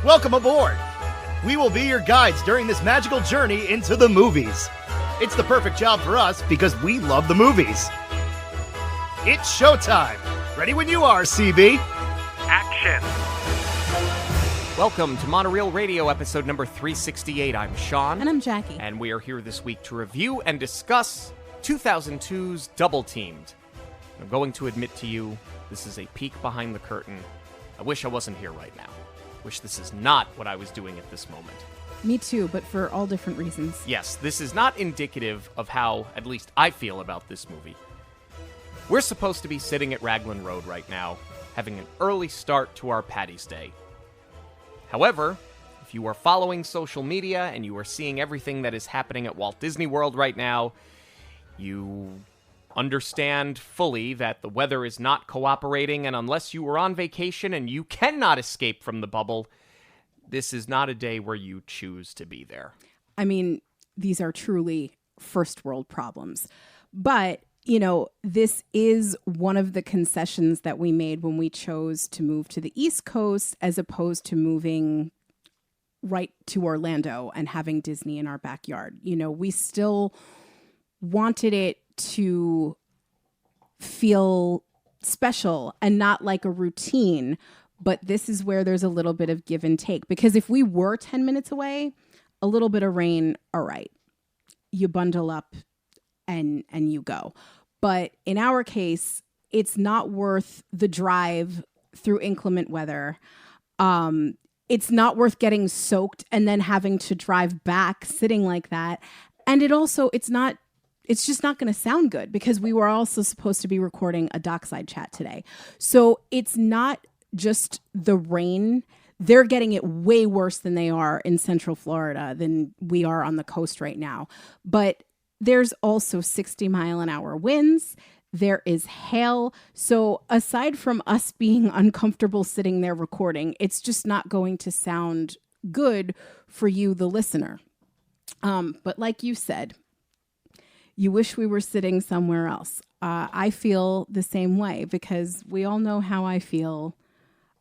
Welcome aboard! We will be your guides during this magical journey into the movies. It's the perfect job for us because we love the movies. It's showtime! Ready when you are, CB! Action! Welcome to Monoreel Radio, episode number 368. I'm Sean. And I'm Jackie. And we are here this week to review and discuss 2002's Double Teamed. I'm going to admit to you, this is a peek behind the curtain. I wish I wasn't here right now. Wish this is not what I was doing at this moment. Me too, but for all different reasons. Yes, this is not indicative of how, at least I feel about this movie. We're supposed to be sitting at Raglan Road right now, having an early start to our Paddy's Day. However, if you are following social media and you are seeing everything that is happening at Walt Disney World right now, you understand fully that the weather is not cooperating, and unless you are on vacation and you cannot escape from the bubble, this is not a day where you choose to be there. I mean, these are truly first world problems. But, you know, this is one of the concessions that we made when we chose to move to the East Coast as opposed to moving right to Orlando and having Disney in our backyard. You know, we still wanted it to feel special and not like a routine, but this is where there's a little bit of give and take. Because if we were 10 minutes away, a little bit of rain, all right, you bundle up and you go. But in our case, it's not worth the drive through inclement weather. It's not worth getting soaked and then having to drive back sitting like that. And it's just not going to sound good because we were also supposed to be recording a dockside chat today. So it's not just the rain. They're getting it way worse than they are in Central Florida than we are on the coast right now. But there's also 60-mile-an-hour winds. There is hail. So aside from us being uncomfortable sitting there recording, it's just not going to sound good for you, the listener. But like you said, you wish we were sitting somewhere else. I feel the same way because we all know how I feel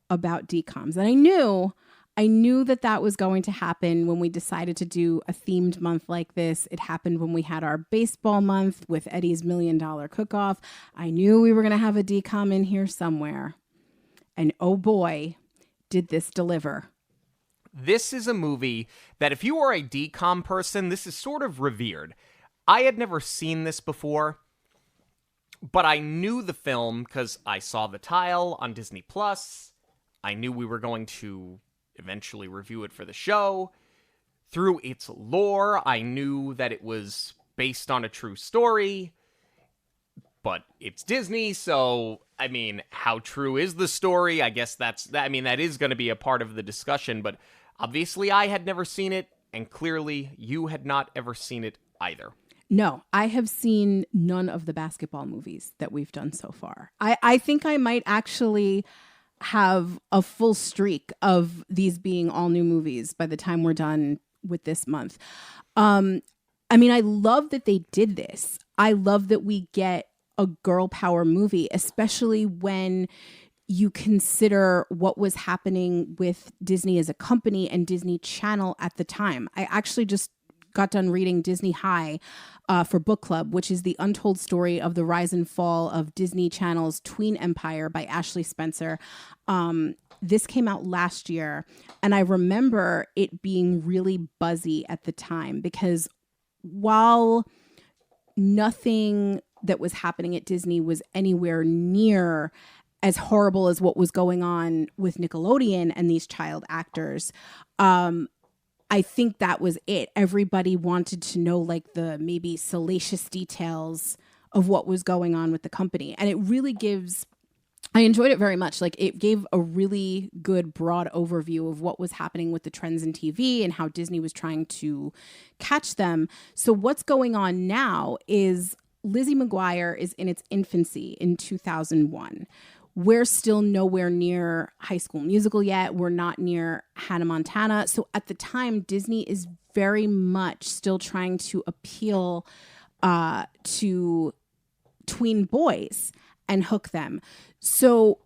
about DCOMs. And I knew that was going to happen when we decided to do a themed month like this. It happened when we had our baseball month with Eddie's $1 Million Cook-Off. I knew we were going to have a DCOM in here somewhere. And oh boy, did this deliver. This is a movie that if you are a DCOM person, this is sort of revered. I had never seen this before, but I knew the film because I saw the tile on Disney+. I knew we were going to eventually review it for the show. Through its lore, I knew that it was based on a true story, but it's Disney, so, I mean, how true is the story? I guess that is going to be a part of the discussion, but obviously I had never seen it, and clearly you had not ever seen it either. No, I have seen none of the basketball movies that we've done so far. I think I might actually have a full streak of these being all new movies by the time we're done with this month. I mean, I love that they did this. I love that we get a girl power movie, especially when you consider what was happening with Disney as a company and Disney Channel at the time. I actually just got done reading Disney High for book club, which is the untold story of the rise and fall of Disney Channel's tween empire by Ashley Spencer. This came out last year, and I remember it being really buzzy at the time because while nothing that was happening at Disney was anywhere near as horrible as what was going on with Nickelodeon and these child actors, I think that was it. Everybody wanted to know like the maybe salacious details of what was going on with the company. And it really I enjoyed it very much. Like it gave a really good broad overview of what was happening with the trends in TV and how Disney was trying to catch them. So what's going on now is Lizzie McGuire is in its infancy in 2001. We're still nowhere near High School Musical yet. We're not near Hannah Montana. So at the time, Disney is very much still trying to appeal to tween boys and hook them. So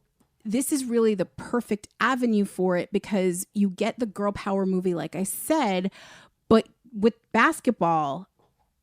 this is really the perfect avenue for it because you get the girl power movie, like I said, but with basketball,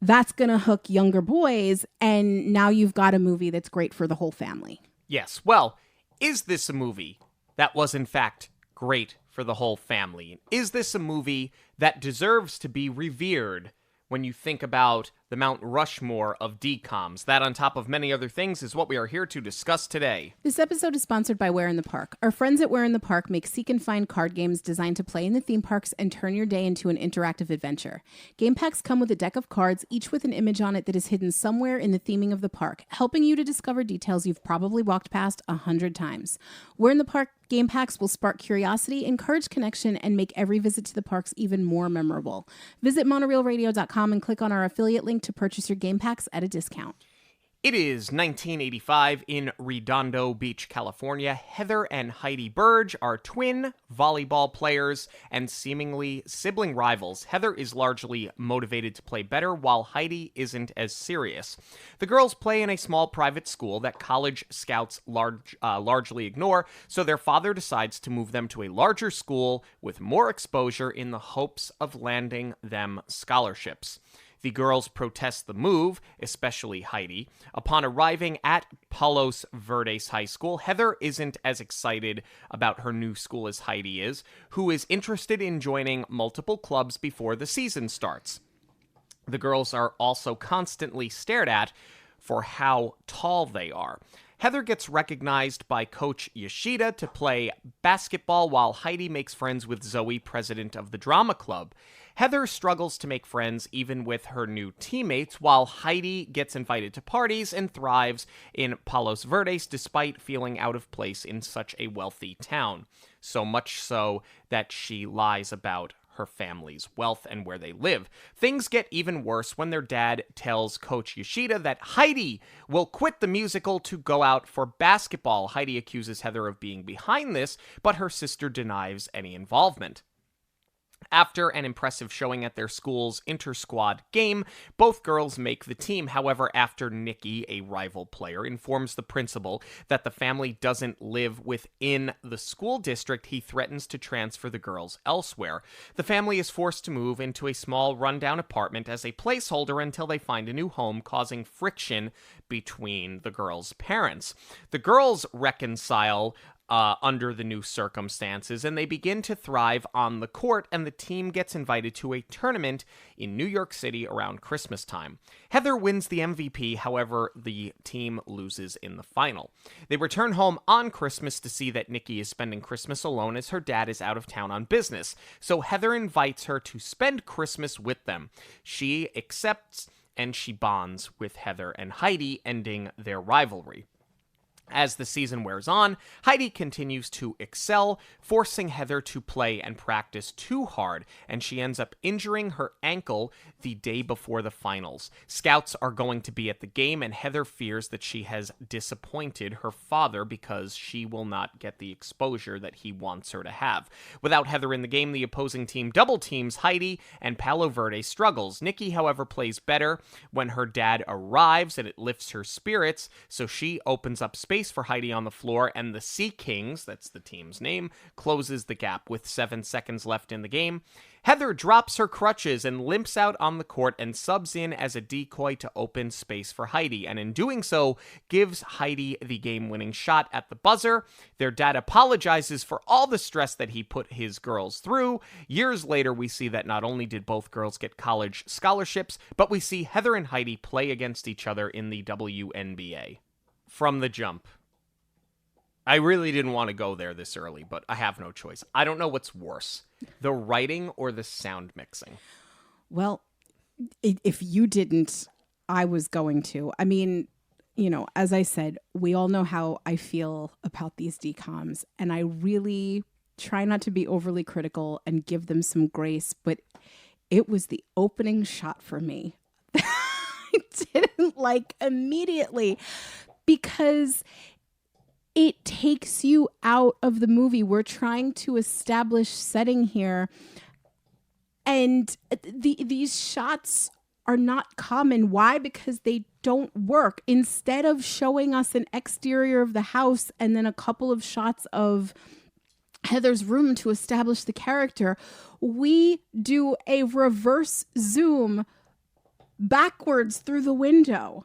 that's going to hook younger boys. And now you've got a movie that's great for the whole family. Yes. Well, is this a movie that was in fact great for the whole family? Is this a movie that deserves to be revered when you think about the Mount Rushmore of DCOMs? That, on top of many other things, is what we are here to discuss today. This episode is sponsored by Where in the Park. Our friends at Where in the Park make seek and find card games designed to play in the theme parks and turn your day into an interactive adventure. Game packs come with a deck of cards, each with an image on it that is hidden somewhere in the theming of the park, helping you to discover details you've probably walked past 100 times. Where in the Park game packs will spark curiosity, encourage connection, and make every visit to the parks even more memorable. Visit monoreelradio.com and click on our affiliate link to purchase your game packs at a discount. It is 1985 in Redondo Beach, California. Heather and Heidi Burge are twin volleyball players and seemingly sibling rivals. Heather is largely motivated to play better, while Heidi isn't as serious. The girls play in a small private school that college scouts largely ignore, so their father decides to move them to a larger school with more exposure in the hopes of landing them scholarships. The girls protest the move, especially Heidi. Upon arriving at Palos Verdes High School, Heather isn't as excited about her new school as Heidi is, who is interested in joining multiple clubs before the season starts. The girls are also constantly stared at for how tall they are. Heather gets recognized by Coach Yoshida to play basketball, while Heidi makes friends with Zoe, president of the drama club. Heather struggles to make friends even with her new teammates, while Heidi gets invited to parties and thrives in Palos Verdes despite feeling out of place in such a wealthy town. So much so that she lies about her family's wealth and where they live. Things get even worse when their dad tells Coach Yoshida that Heidi will quit the musical to go out for basketball. Heidi accuses Heather of being behind this, but her sister denies any involvement. After an impressive showing at their school's inter-squad game, both girls make the team. However, after Nikki, a rival player, informs the principal that the family doesn't live within the school district, he threatens to transfer the girls elsewhere. The family is forced to move into a small, rundown apartment as a placeholder until they find a new home, causing friction between the girls' parents. The girls reconcile under the new circumstances, and they begin to thrive on the court, and the team gets invited to a tournament in New York City around Christmas time. Heather wins the MVP, however, the team loses in the final. They return home on Christmas to see that Nikki is spending Christmas alone as her dad is out of town on business, so Heather invites her to spend Christmas with them. She accepts, and she bonds with Heather and Heidi, ending their rivalry. As the season wears on, Heidi continues to excel, forcing Heather to play and practice too hard, and she ends up injuring her ankle the day before the finals. Scouts are going to be at the game, and Heather fears that she has disappointed her father because she will not get the exposure that he wants her to have. Without Heather in the game, the opposing team double teams Heidi, and Palo Verde struggles. Nikki, however, plays better when her dad arrives, and it lifts her spirits, so she opens up space for Heidi on the floor, and the Sea Kings, that's the team's name, closes the gap with 7 seconds left in the game. Heather drops her crutches and limps out on the court and subs in as a decoy to open space for Heidi, and in doing so, gives Heidi the game-winning shot at the buzzer. Their dad apologizes for all the stress that he put his girls through. Years later, we see that not only did both girls get college scholarships, but we see Heather and Heidi play against each other in the WNBA. From the jump. I really didn't want to go there this early, but I have no choice. I don't know what's worse, the writing or the sound mixing. Well, if you didn't, I was going to. I mean, you know, as I said, we all know how I feel about these DCOMs, and I really try not to be overly critical and give them some grace, but it was the opening shot for me. I didn't like immediately, because it takes you out of the movie. We're trying to establish setting here, and these shots are not common. Why? Because they don't work. Instead of showing us an exterior of the house and then a couple of shots of Heather's room to establish the character, we do a reverse zoom backwards through the window.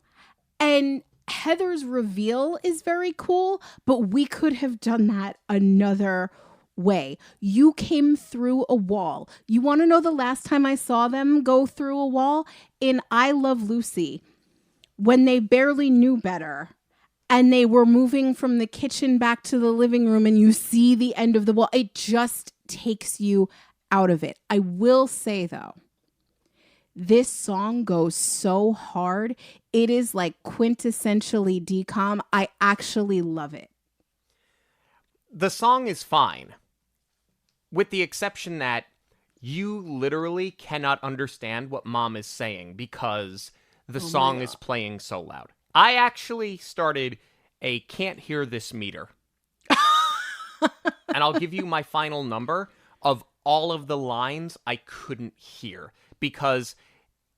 And Heather's reveal is very cool, but we could have done that another way. You came through a wall. You want to know the last time I saw them go through a wall? In I Love Lucy, when they barely knew better and they were moving from the kitchen back to the living room and you see the end of the wall. It just takes you out of it. I will say, though, this song goes so hard. It is like quintessentially DCOM. I actually love it. The song is fine, with the exception that you literally cannot understand what mom is saying because the song is playing so loud. I actually started a can't hear this meter. And I'll give you my final number of all of the lines I couldn't hear because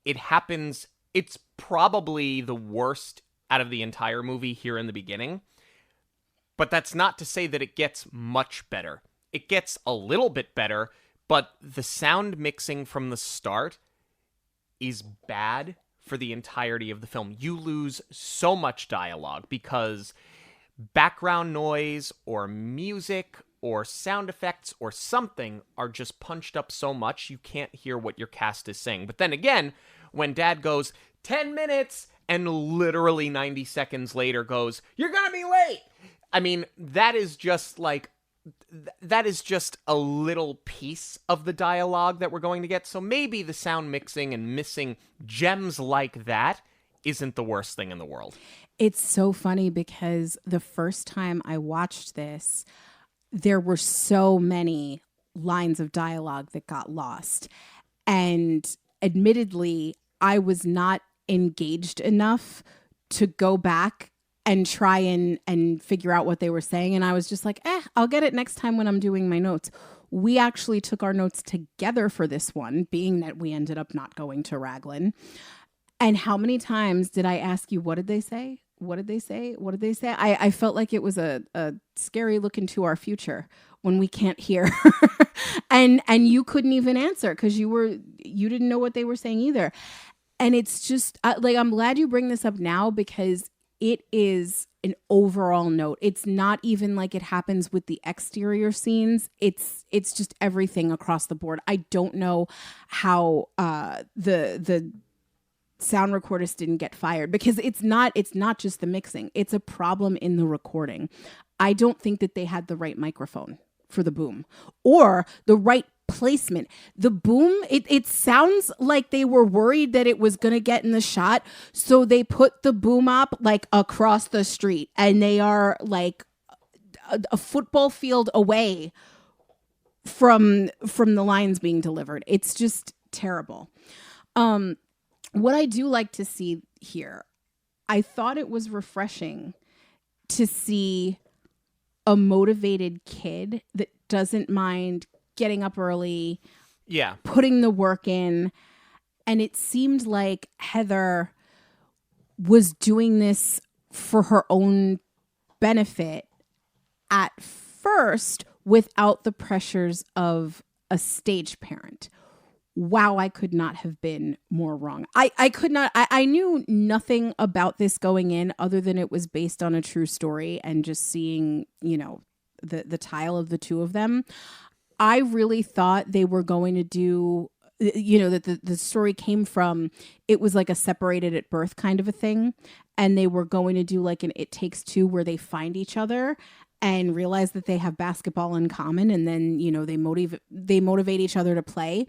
it happens. It's probably the worst out of the entire movie here in the beginning. But that's not to say that it gets much better. It gets a little bit better, but the sound mixing from the start is bad for the entirety of the film. You lose so much dialogue because background noise or music or sound effects or something are just punched up so much you can't hear what your cast is saying. But then again, when Dad goes, 10 minutes, and literally 90 seconds later goes, you're gonna be late! I mean, that is just a little piece of the dialogue that we're going to get. So maybe the sound mixing and missing gems like that isn't the worst thing in the world. It's so funny because the first time I watched this, there were so many lines of dialogue that got lost. And admittedly, I was not engaged enough to go back and try and figure out what they were saying. And I was just like, I'll get it next time when I'm doing my notes. We actually took our notes together for this one, being that we ended up not going to Raglan. And how many times did I ask you, what did they say? What did they say? What did they say? I felt like it was a scary look into our future when we can't hear. and you couldn't even answer because you didn't know what they were saying either. And it's just I'm glad you bring this up now because it is an overall note. It's not even like it happens with the exterior scenes. It's just everything across the board. I don't know how the sound recordist didn't get fired because it's not just the mixing. It's a problem in the recording. I don't think that they had the right microphone for the boom or the right placement. The boom, it sounds like they were worried that it was going to get in the shot. So they put the boom up like across the street and they are like a football field away from the lines being delivered. It's just terrible. What I do like to see here, I thought it was refreshing to see a motivated kid that doesn't mind getting up early, putting the work in. And it seemed like Heather was doing this for her own benefit at first without the pressures of a stage parent. Wow, I could not have been more wrong. I could not. I knew nothing about this going in other than it was based on a true story and just seeing, the tile of the two of them. I really thought they were going to do, that the story came from, it was like a separated at birth kind of a thing. And they were going to do like an It Takes Two where they find each other and realize that they have basketball in common. And then, they motivate each other to play.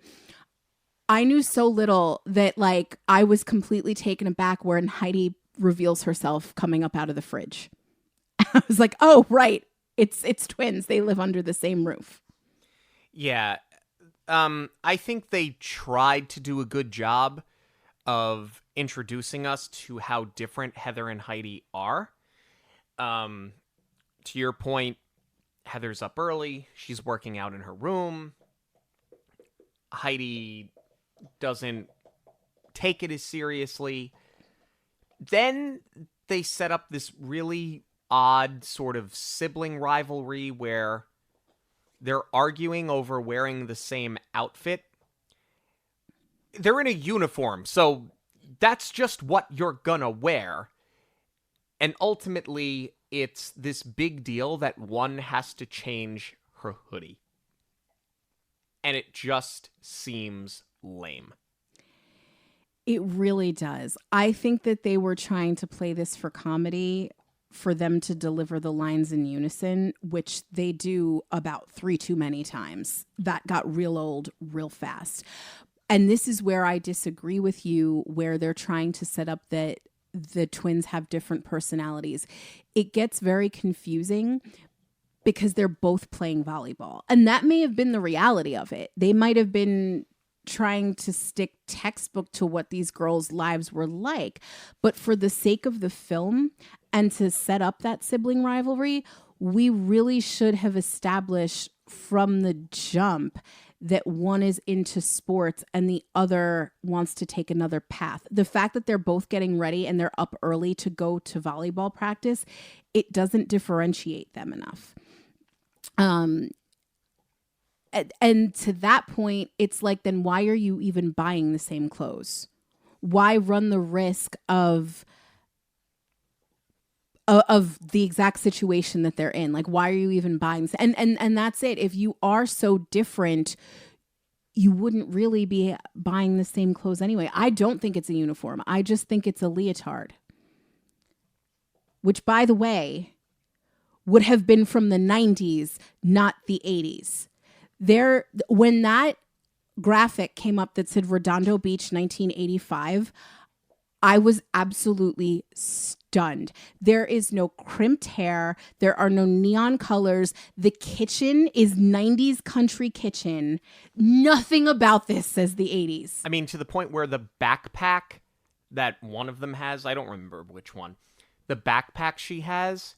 I knew so little that I was completely taken aback when Heidi reveals herself coming up out of the fridge. I was like, oh, right. It's twins. They live under the same roof. Yeah. I think they tried to do a good job of introducing us to how different Heather and Heidi are. To your point, Heather's up early. She's working out in her room. Heidi doesn't take it as seriously. Then they set up this really odd sort of sibling rivalry where they're arguing over wearing the same outfit. They're in a uniform, so that's just what you're gonna wear. And ultimately, it's this big deal that one has to change her hoodie. And it just seems lame. It really does. I think that they were trying to play this for comedy, for them to deliver the lines in unison, which they do about 3 too many times. That got real old real fast. And this is where I disagree with you, where they're trying to set up that the twins have different personalities. It gets very confusing because they're both playing volleyball. And that may have been the reality of it. They might have been trying to stick textbook to what these girls' lives were like. But for the sake of the film and to set up that sibling rivalry, we really should have established from the jump that one is into sports and the other wants to take another path. The fact that they're both getting ready and they're up early to go to volleyball practice, it doesn't differentiate them enough. And to that point, it's like, then why are you even buying the same clothes? Why run the risk of the exact situation that they're in? Like, why are you even buying? And that's it. If you are so different, you wouldn't really be buying the same clothes anyway. I don't think it's a uniform. I just think it's a leotard. Which, by the way, would have been from the 90s, not the 80s. When that graphic came up that said Redondo Beach 1985, I was absolutely stunned. There is no crimped hair. There are no neon colors. The kitchen is 90s country kitchen. Nothing about this says the 80s. I mean, to the point where the backpack that one of them has, I don't remember which one, the backpack she has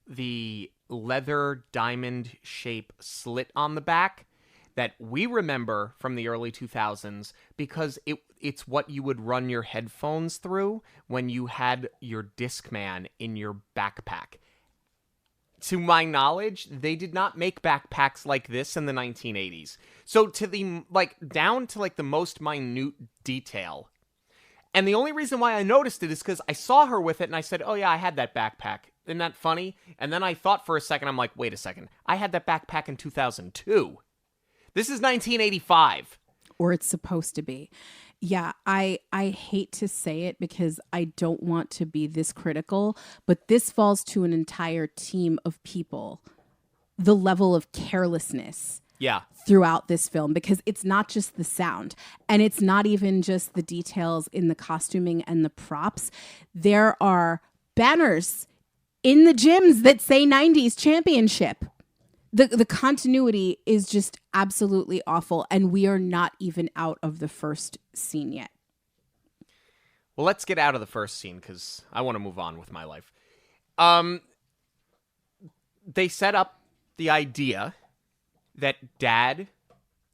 the leather diamond shape slit on the back that we remember from the early 2000s because it's what you would run your headphones through when you had your Discman in your backpack. To my knowledge, they did not make backpacks like this in the 1980s. So to the down to the most minute detail. And the only reason why I noticed it is because I saw her with it and I said, "Oh yeah, I had that backpack. Isn't that funny?" And then I thought for a second, I'm like, wait a second. I had that backpack in 2002. This is 1985. Or it's supposed to be. Yeah, I hate to say it because I don't want to be this critical, but this falls to an entire team of people. The level of carelessness throughout this film, because it's not just the sound and it's not even just the details in the costuming and the props. There are banners in the gyms that say 90s championship. The continuity is just absolutely awful, and we are not even out of the first scene yet. Well, let's get out of the first scene because I want to move on with my life. They set up the idea that Dad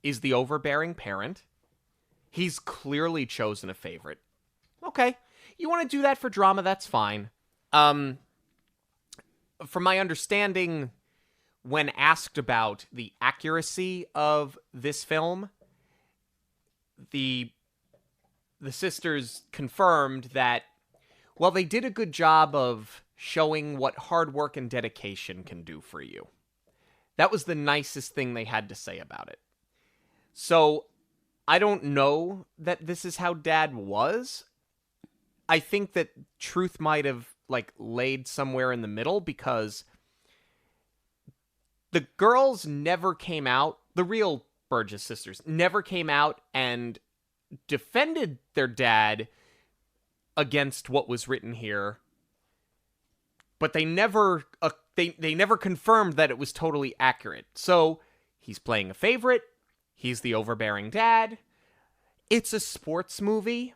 is the overbearing parent. He's clearly chosen a favorite. Okay, you want to do that for drama, that's fine. From my understanding, when asked about the accuracy of this film, the sisters confirmed that, well, they did a good job of showing what hard work and dedication can do for you. That was the nicest thing they had to say about it. So I don't know that this is how Dad was. I think that truth might have laid somewhere in the middle, because the girls never came out, the real Burgess sisters never came out and defended their dad against what was written here, but they never they never confirmed that it was totally accurate. So he's playing a favorite, he's the overbearing dad, it's a sports movie.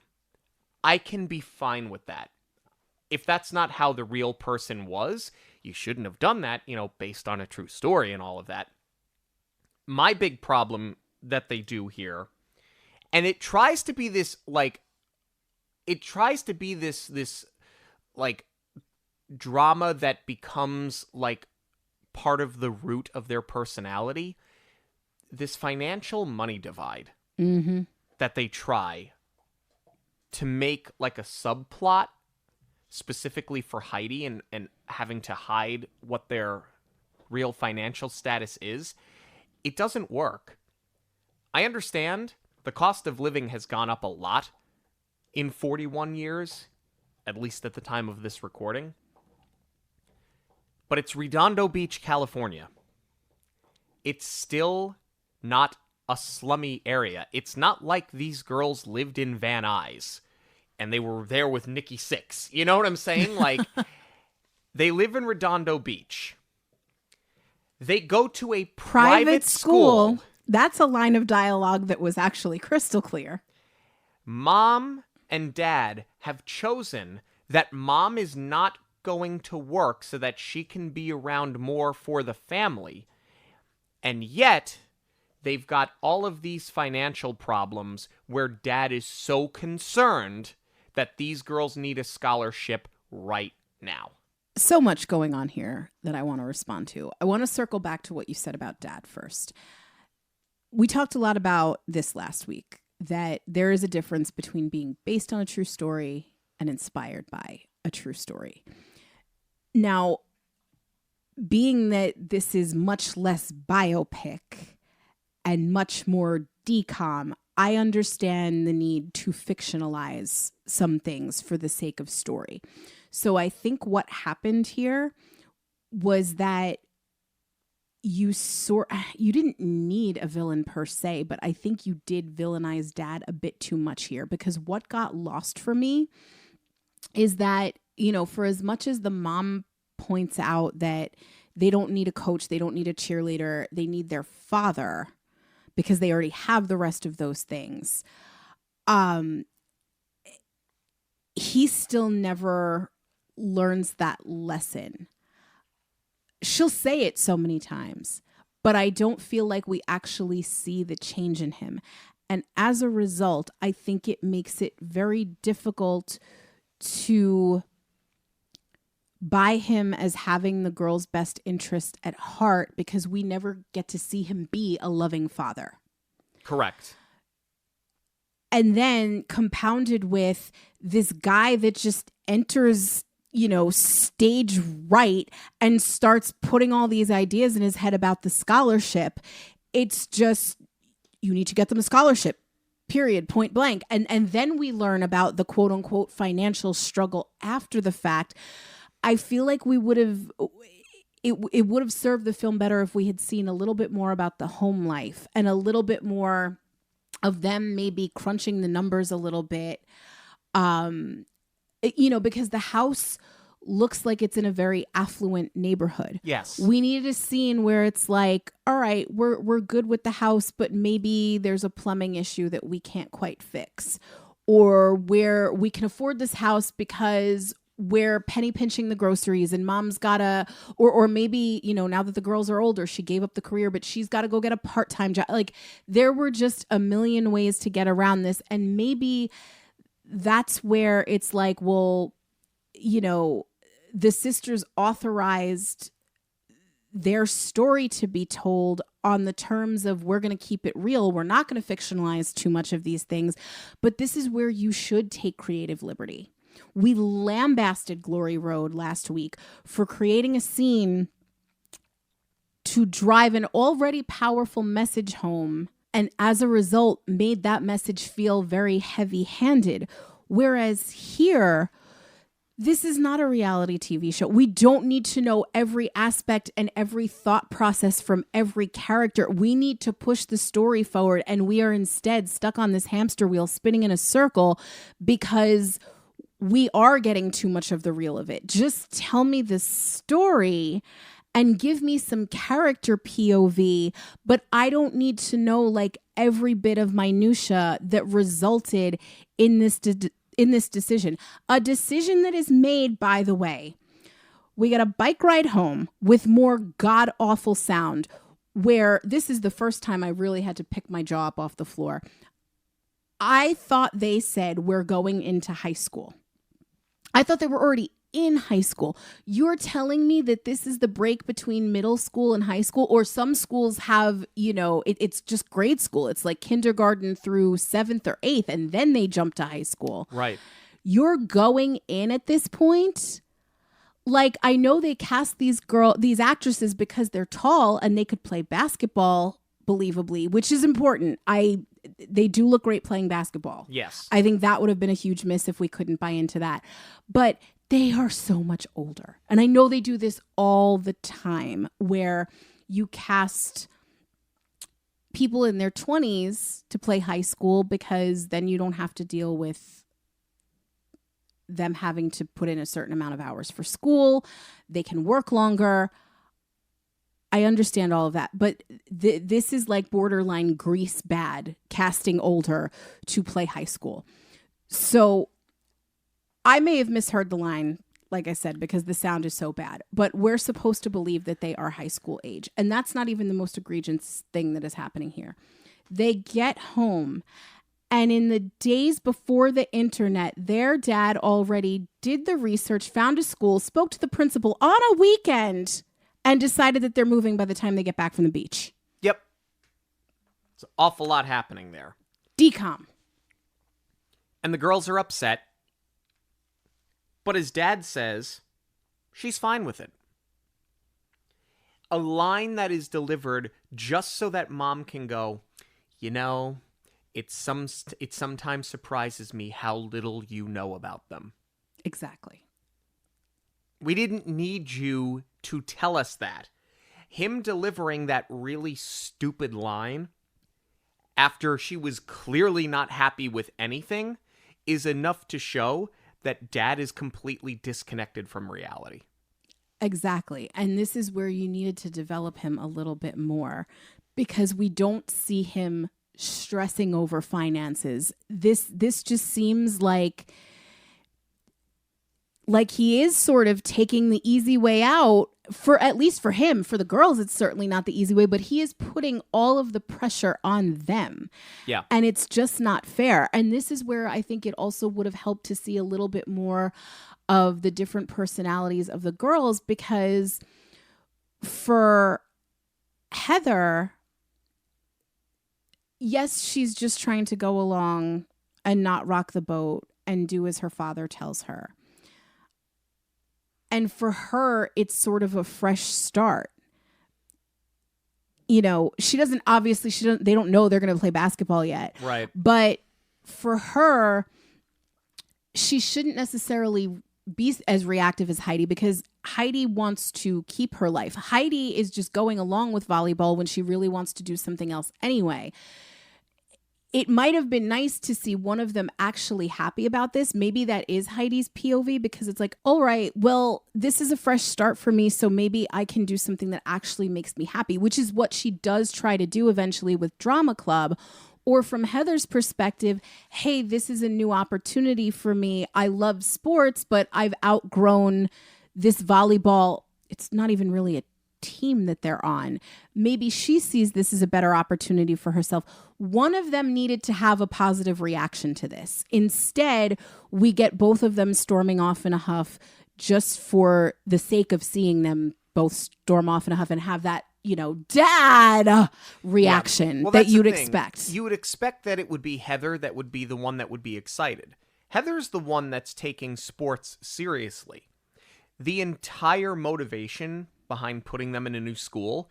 I can be fine with that. If that's not how the real person was, you shouldn't have done that, based on a true story and all of that. My big problem that they do here, And it tries to be this, like, drama that becomes, like, part of the root of their personality. This financial money divide that they try to make, like, a subplot specifically for Heidi and having to hide what their real financial status is, it doesn't work. I understand the cost of living has gone up a lot in 41 years, at least at the time of this recording. But it's Redondo Beach, California. It's still not a slummy area. It's not like these girls lived in Van Nuys and they were there with Nikki Sixx. You know what I'm saying? Like, they live in Redondo Beach. They go to a private school. That's a line of dialogue that was actually crystal clear. Mom and dad have chosen that mom is not going to work so that she can be around more for the family. And yet, they've got all of these financial problems where dad is so concerned that these girls need a scholarship right now. So much going on here that I want to respond to. I want to circle back to what you said about dad first. We talked a lot about this last week, that there is a difference between being based on a true story and inspired by a true story. Now, being that this is much less biopic and much more DCOM, I understand the need to fictionalize some things for the sake of story. So I think what happened here was that you didn't need a villain per se, but I think you did villainize dad a bit too much here, because what got lost for me is that, you know, for as much as the mom points out that they don't need a coach, they don't need a cheerleader, they need their father because they already have the rest of those things. He still never learns that lesson. She'll say it so many times, but I don't feel like we actually see the change in him. And as a result, I think it makes it very difficult to buy him as having the girl's best interest at heart, because we never get to see him be a loving father. Correct. And then compounded with this guy that just enters, you know, stage right and starts putting all these ideas in his head about the scholarship. It's just, you need to get them a scholarship, period, point blank. And then we learn about the quote unquote financial struggle after the fact. I feel like it would have served the film better if we had seen a little bit more about the home life and a little bit more of them maybe crunching the numbers a little bit. You know, because the house looks like it's in a very affluent neighborhood. Yes. We needed a scene where it's like, all right, we're good with the house, but maybe there's a plumbing issue that we can't quite fix. Or where we can afford this house because we're penny pinching the groceries and mom's gotta, or maybe, you know, now that the girls are older, she gave up the career, but she's got to go get a part-time job. Like, there were just a million ways to get around this. And maybe that's where it's like, well, you know, the sisters authorized their story to be told on the terms of, we're going to keep it real. We're not going to fictionalize too much of these things, but this is where you should take creative liberty. We lambasted Glory Road last week for creating a scene to drive an already powerful message home, and as a result made that message feel very heavy-handed. Whereas here, this is not a reality TV show. We don't need to know every aspect and every thought process from every character. We need to push the story forward, and we are instead stuck on this hamster wheel spinning in a circle because we are getting too much of the real of it. Just tell me the story and give me some character POV, but I don't need to know like every bit of minutia that resulted in this decision. A decision that is made, by the way. We got a bike ride home with more god-awful sound, where this is the first time I really had to pick my jaw up off the floor. I thought they said we're going into high school. I thought they were already in high school. You're telling me that this is the break between middle school and high school, or some schools have, it's just grade school. It's like kindergarten through 7th or 8th, and then they jump to high school. Right. You're going in at this point. Like, I know they cast these actresses because they're tall and they could play basketball believably, which is important. They do look great playing basketball. Yes. I think that would have been a huge miss if we couldn't buy into that. But they are so much older. And I know they do this all the time where you cast people in their 20s to play high school because then you don't have to deal with them having to put in a certain amount of hours for school. They can work longer. I understand all of that, but this is like borderline Grease bad, casting older to play high school. So I may have misheard the line, like I said, because the sound is so bad, but we're supposed to believe that they are high school age. And that's not even the most egregious thing that is happening here. They get home, and in the days before the internet, their dad already did the research, found a school, spoke to the principal on a weekend, and decided that they're moving by the time they get back from the beach. Yep. It's an awful lot happening there. DCOM. And the girls are upset. But his dad says she's fine with it. A line that is delivered just so that mom can go, it sometimes surprises me how little you know about them. Exactly. We didn't need you to tell us that. Him delivering that really stupid line after she was clearly not happy with anything is enough to show that dad is completely disconnected from reality. Exactly. And this is where you needed to develop him a little bit more, because we don't see him stressing over finances. This just seems like he is sort of taking the easy way out, for at least for him. For the girls, it's certainly not the easy way, but he is putting all of the pressure on them. Yeah. And it's just not fair. And this is where I think it also would have helped to see a little bit more of the different personalities of the girls, because for Heather, yes, she's just trying to go along and not rock the boat and do as her father tells her. And for her, it's sort of a fresh start. They don't know they're going to play basketball yet. Right. But for her, she shouldn't necessarily be as reactive as Heidi, because Heidi wants to keep her life. Heidi is just going along with volleyball when she really wants to do something else anyway. It might have been nice to see one of them actually happy about this. Maybe that is Heidi's POV, because it's like, all right, well, this is a fresh start for me, so maybe I can do something that actually makes me happy, which is what she does try to do eventually with Drama Club. Or from Heather's perspective, hey, this is a new opportunity for me. I love sports, but I've outgrown this volleyball. It's not even really a team that they're on. Maybe she sees this as a better opportunity for herself. One of them needed to have a positive reaction to this. Instead, we get both of them storming off in a huff just for the sake of seeing them both storm off in a huff and have that, dad reaction that you'd expect. You would expect that it would be Heather that would be the one that would be excited. Heather's the one that's taking sports seriously. The entire motivation behind putting them in a new school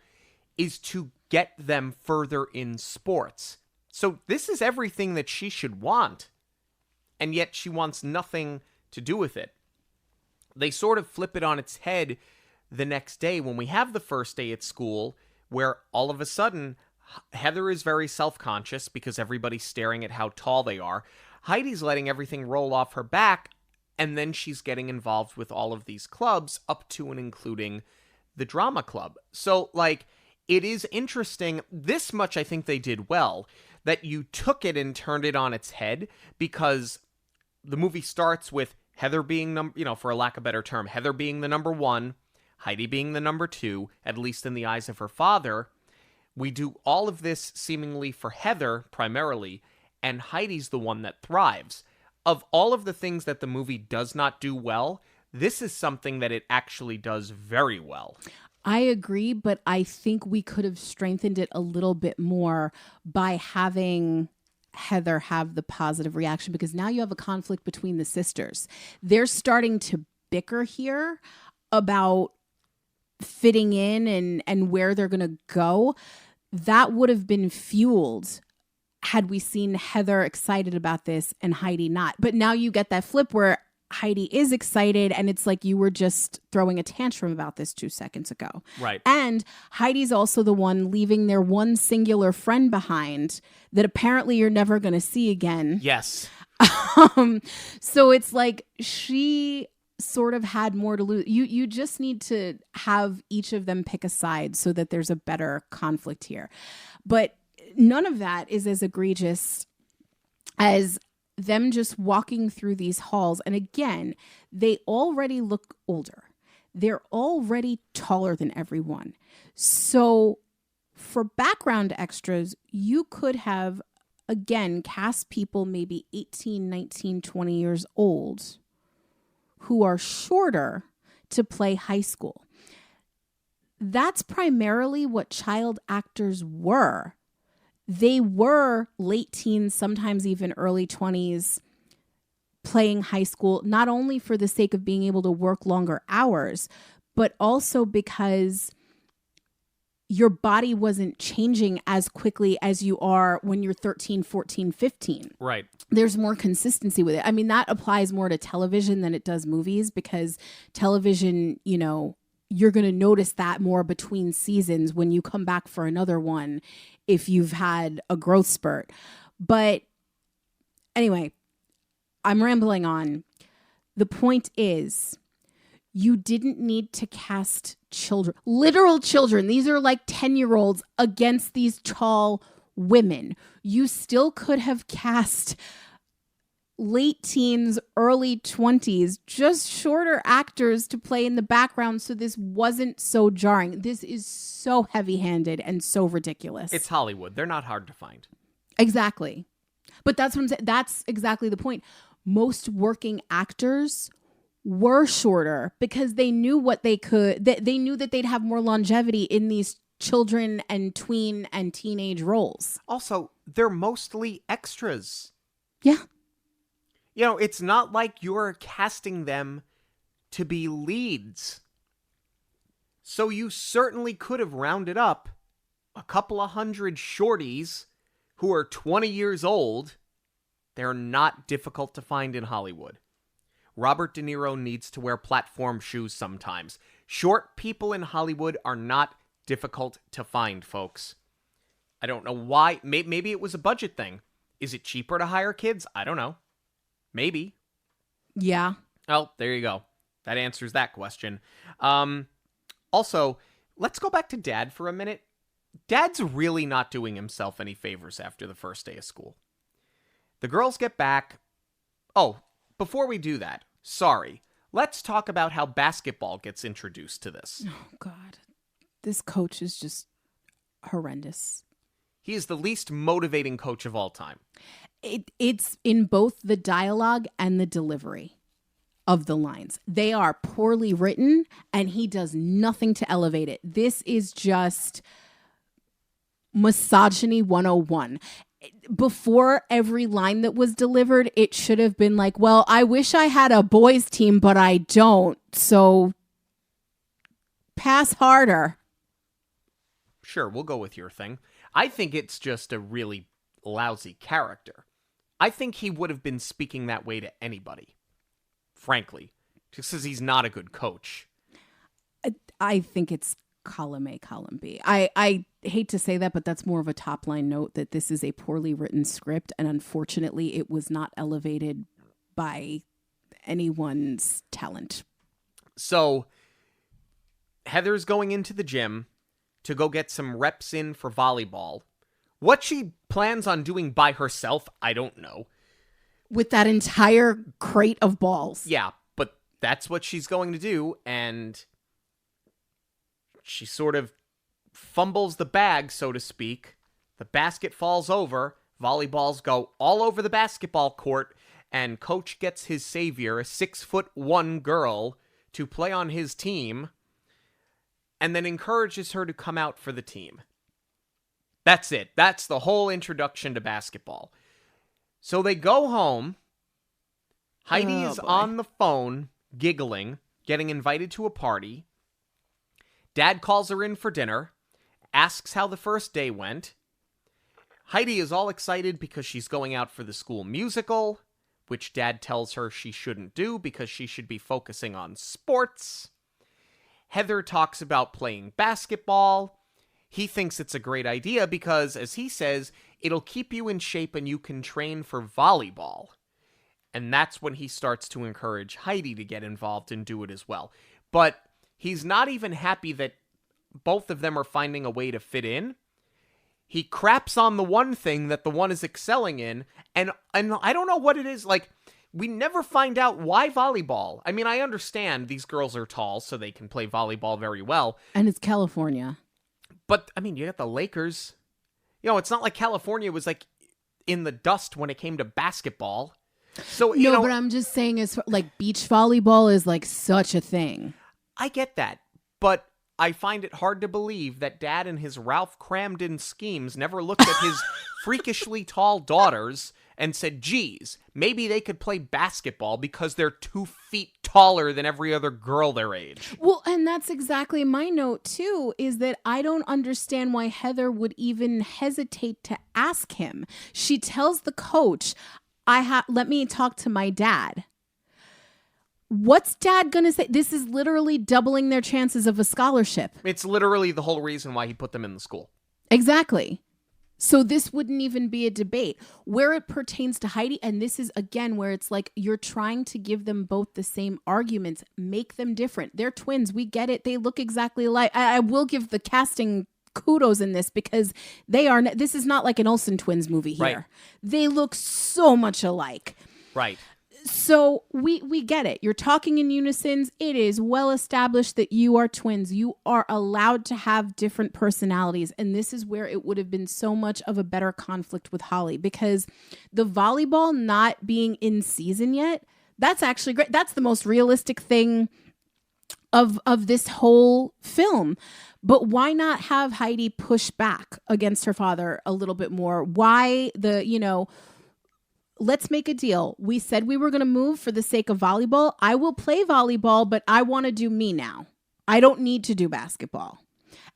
is to get them further in sports. So this is everything that she should want, and yet she wants nothing to do with it. They sort of flip it on its head the next day when we have the first day at school, where all of a sudden Heather is very self-conscious because everybody's staring at how tall they are. Heidi's letting everything roll off her back, and then she's getting involved with all of these clubs, up to and including the drama club. So, it is interesting. This much I think they did well, that you took it and turned it on its head, because the movie starts with Heather being, for a lack of a better term, Heather being the number one, Heidi being the number two, at least in the eyes of her father. We do all of this seemingly for Heather, primarily, and Heidi's the one that thrives. Of all of the things that the movie does not do well, this is something that it actually does very well. I agree, but I think we could have strengthened it a little bit more by having Heather have the positive reaction, because now you have a conflict between the sisters. They're starting to bicker here about fitting in and where they're going to go. That would have been fueled had we seen Heather excited about this and Heidi not. But now you get that flip where Heidi is excited, and it's like you were just throwing a tantrum about this 2 seconds ago. Right. And Heidi's also the one leaving their one singular friend behind that apparently you're never going to see again. Yes. So it's like she sort of had more to lose. You just need to have each of them pick a side so that there's a better conflict here. But none of that is as egregious as them just walking through these halls. And again, they already look older. They're already taller than everyone. So for background extras, you could have, again, cast people maybe 18, 19, 20 years old who are shorter to play high school. That's primarily what child actors were. They were late teens, sometimes even early 20s, playing high school, not only for the sake of being able to work longer hours, but also because your body wasn't changing as quickly as you are when you're 13, 14, 15. Right. There's more consistency with it. I mean, that applies more to television than it does movies, because television, you know, you're going to notice that more between seasons when you come back for another one if you've had a growth spurt. But anyway, I'm rambling on. The point is, you didn't need to cast children, literal children. These are like 10-year-olds against these tall women. You still could have cast late teens, early 20s, just shorter actors to play in the background so this wasn't so jarring. This is so heavy-handed and so ridiculous. It's Hollywood. They're not hard to find. Exactly. But that's what I'm saying. That's exactly the point. Most working actors were shorter because they knew what they could. They knew that they'd have more longevity in these children and tween and teenage roles. Also, they're mostly extras. Yeah. You know, it's not like you're casting them to be leads. So you certainly could have rounded up a couple of hundred shorties who are 20 years old. They're not difficult to find in Hollywood. Robert De Niro needs to wear platform shoes sometimes. Short people in Hollywood are not difficult to find, folks. I don't know why. Maybe it was a budget thing. Is it cheaper to hire kids? I don't know. Maybe. Yeah. Oh, there you go. That answers that question. Also, let's go back to Dad for a minute. Dad's really not doing himself any favors after the first day of school. The girls get back. Oh, before we do that, sorry. Let's talk about how basketball gets introduced to this. Oh, God. This coach is just horrendous. He is the least motivating coach of all time. It's in both the dialogue and the delivery of the lines. They are poorly written, and he does nothing to elevate it. This is just misogyny 101. Before every line that was delivered, it should have been like, well, I wish I had a boys team, but I don't. So pass harder. Sure, we'll go with your thing. I think it's just a really lousy character. I think he would have been speaking that way to anybody, frankly, just because he's not a good coach. I think it's column A, column B. I hate to say that, but that's more of a top line note that this is a poorly written script, and unfortunately it was not elevated by anyone's talent. So Heather's going into the gym to go get some reps in for volleyball. What she plans on doing by herself, I don't know. With that entire crate of balls. Yeah, but that's what she's going to do, and she sort of fumbles the bag, so to speak. The basket falls over. Volleyballs go all over the basketball court, and coach gets his savior, a 6'1" girl, to play on his team, and then encourages her to come out for the team. That's it. That's the whole introduction to basketball. So they go home. Heidi is on the phone, giggling, getting invited to a party. Dad calls her in for dinner, asks how the first day went. Heidi is all excited because she's going out for the school musical, which Dad tells her she shouldn't do because she should be focusing on sports. Heather talks about playing basketball. He thinks it's a great idea because, as he says, it'll keep you in shape and you can train for volleyball. And that's when he starts to encourage Heidi to get involved and do it as well. But he's not even happy that both of them are finding a way to fit in. He craps on the one thing that the one is excelling in, and I don't know what it is. Like, we never find out why volleyball. I mean, I understand these girls are tall, so they can play volleyball very well. And it's California. But, I mean, you got the Lakers. You know, it's not like California was, like, in the dust when it came to basketball. So, you know, but I'm just saying, as like, beach volleyball is, like, such a thing. I get that, but I find it hard to believe that Dad and his Ralph Cramden schemes never looked at his freakishly tall daughters and said, geez, maybe they could play basketball because they're 2 feet taller than every other girl their age. Well, and that's exactly my note, too, is that I don't understand why Heather would even hesitate to ask him. She tells the coach, let me talk to my dad. What's Dad going to say? This is literally doubling their chances of a scholarship. It's literally the whole reason why he put them in the school. Exactly. So this wouldn't even be a debate. Where it pertains to Heidi, and this is, again, where it's like you're trying to give them both the same arguments, make them different. They're twins. We get it. They look exactly alike. I will give the casting kudos in this because this is not like an Olsen twins movie here. Right. They look so much alike. Right. So we get it. You're talking in unison. It is well established that you are twins. You are allowed to have different personalities. And this is where it would have been so much of a better conflict with Holly, because the volleyball not being in season yet, that's actually great. That's the most realistic thing of this whole film. But why not have Heidi push back against her father a little bit more? Why let's make a deal. We said we were going to move for the sake of volleyball. I will play volleyball, but I want to do me now. I don't need to do basketball.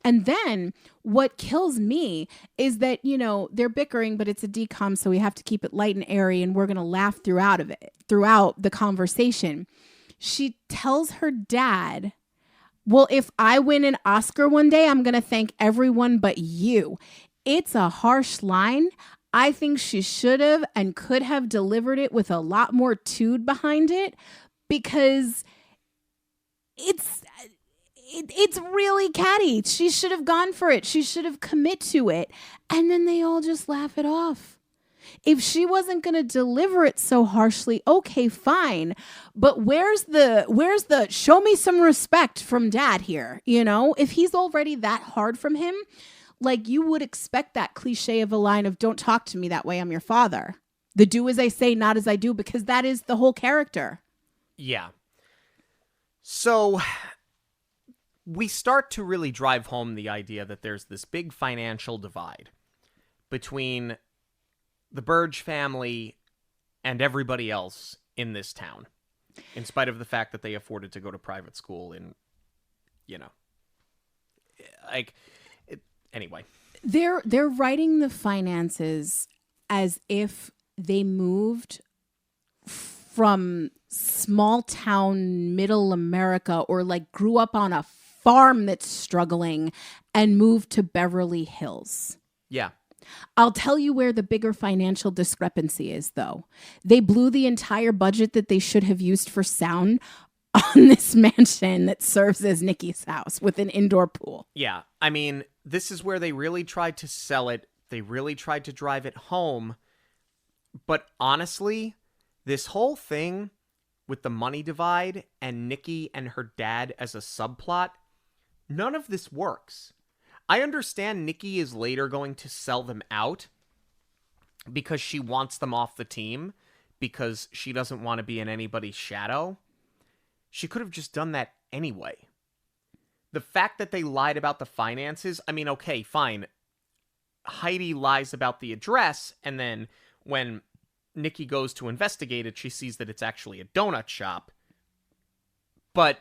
And then what kills me is that, they're bickering, but it's a DCOM, so we have to keep it light and airy, and we're going to laugh throughout the conversation. She tells her dad, well, if I win an Oscar one day, I'm going to thank everyone but you. It's a harsh line. I think she should have and could have delivered it with a lot more tude behind it, because it's really catty. She should have gone for it. She should have committed to it. And then they all just laugh it off. If she wasn't going to deliver it so harshly, okay, fine. But where's the show me some respect from Dad here? If he's already that hard from him, like, you would expect that cliche of a line of, don't talk to me that way, I'm your father. The do as I say, not as I do, because that is the whole character. Yeah. So we start to really drive home the idea that there's this big financial divide between the Burge family and everybody else in this town, in spite of the fact that they afforded to go to private school and, anyway. They're writing the finances as if they moved from small town middle America, or like grew up on a farm that's struggling and moved to Beverly Hills. Yeah. I'll tell you where the bigger financial discrepancy is, though. They blew the entire budget that they should have used for sound on this mansion that serves as Nikki's house with an indoor pool. Yeah. I mean, this is where they really tried to sell it. They really tried to drive it home. But honestly, this whole thing with the money divide and Nikki and her dad as a subplot, none of this works. I understand Nikki is later going to sell them out, because she wants them off the team because she doesn't want to be in anybody's shadow. She could have just done that anyway. The fact that they lied about the finances, I mean, okay, fine. Heidi lies about the address, and then when Nikki goes to investigate it, she sees that it's actually a donut shop. But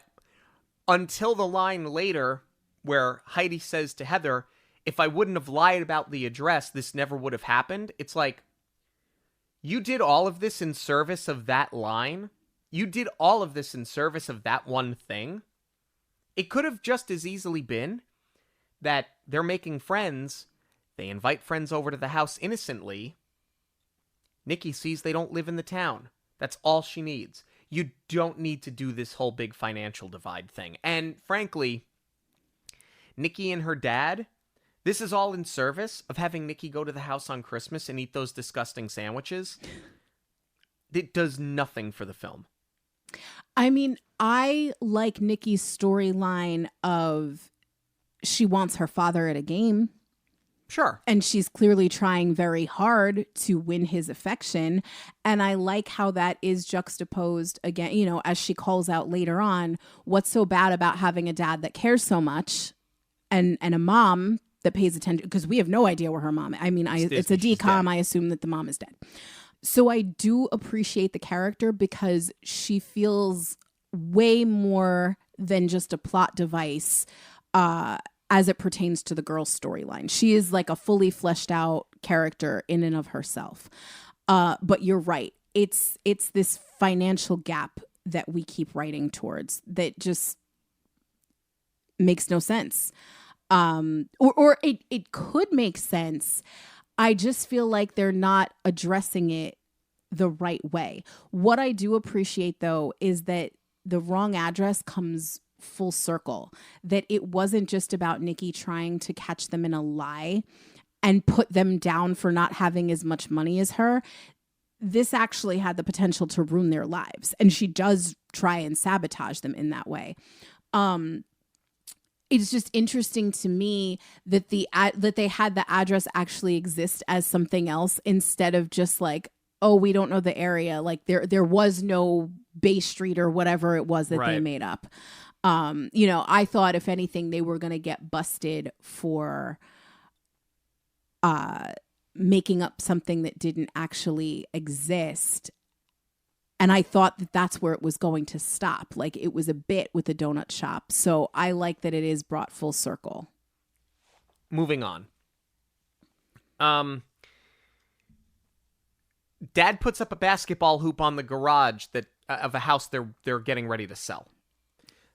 until the line later where Heidi says to Heather, if I wouldn't have lied about the address, this never would have happened. It's like, you did all of this in service of that line. You did all of this in service of that one thing. It could have just as easily been that they're making friends. They invite friends over to the house innocently. Nikki sees they don't live in the town. That's all she needs. You don't need to do this whole big financial divide thing. And frankly, Nikki and her dad, this is all in service of having Nikki go to the house on Christmas and eat those disgusting sandwiches. It does nothing for the film. I mean, I like Nikki's storyline of she wants her father at a game. Sure. And she's clearly trying very hard to win his affection. And I like how that is juxtaposed again, you know, as she calls out later on, what's so bad about having a dad that cares so much and a mom that pays attention, because we have no idea where her mom is. I mean, it's a DCOM. I assume that the mom is dead. So I do appreciate the character because she feels way more than just a plot device as it pertains to the girl's storyline. She is like a fully fleshed out character in and of herself. But you're right. It's this financial gap that we keep writing towards that just makes no sense. Or it could make sense. I just feel like they're not addressing it the right way. What I do appreciate, though, is that the wrong address comes full circle, that it wasn't just about Nikki trying to catch them in a lie and put them down for not having as much money as her. This actually had the potential to ruin their lives, and she does try and sabotage them in that way. It's just interesting to me that that they had the address actually exist as something else instead of just like, oh, we don't know the area. Like there was no Bay Street or whatever it was that they made up. You know, I thought if anything, they were going to get busted for making up something that didn't actually exist. And I thought that that's where it was going to stop. Like it was a bit with the donut shop. So I like that it is brought full circle. Moving on. Dad puts up a basketball hoop on the garage of a house they're getting ready to sell.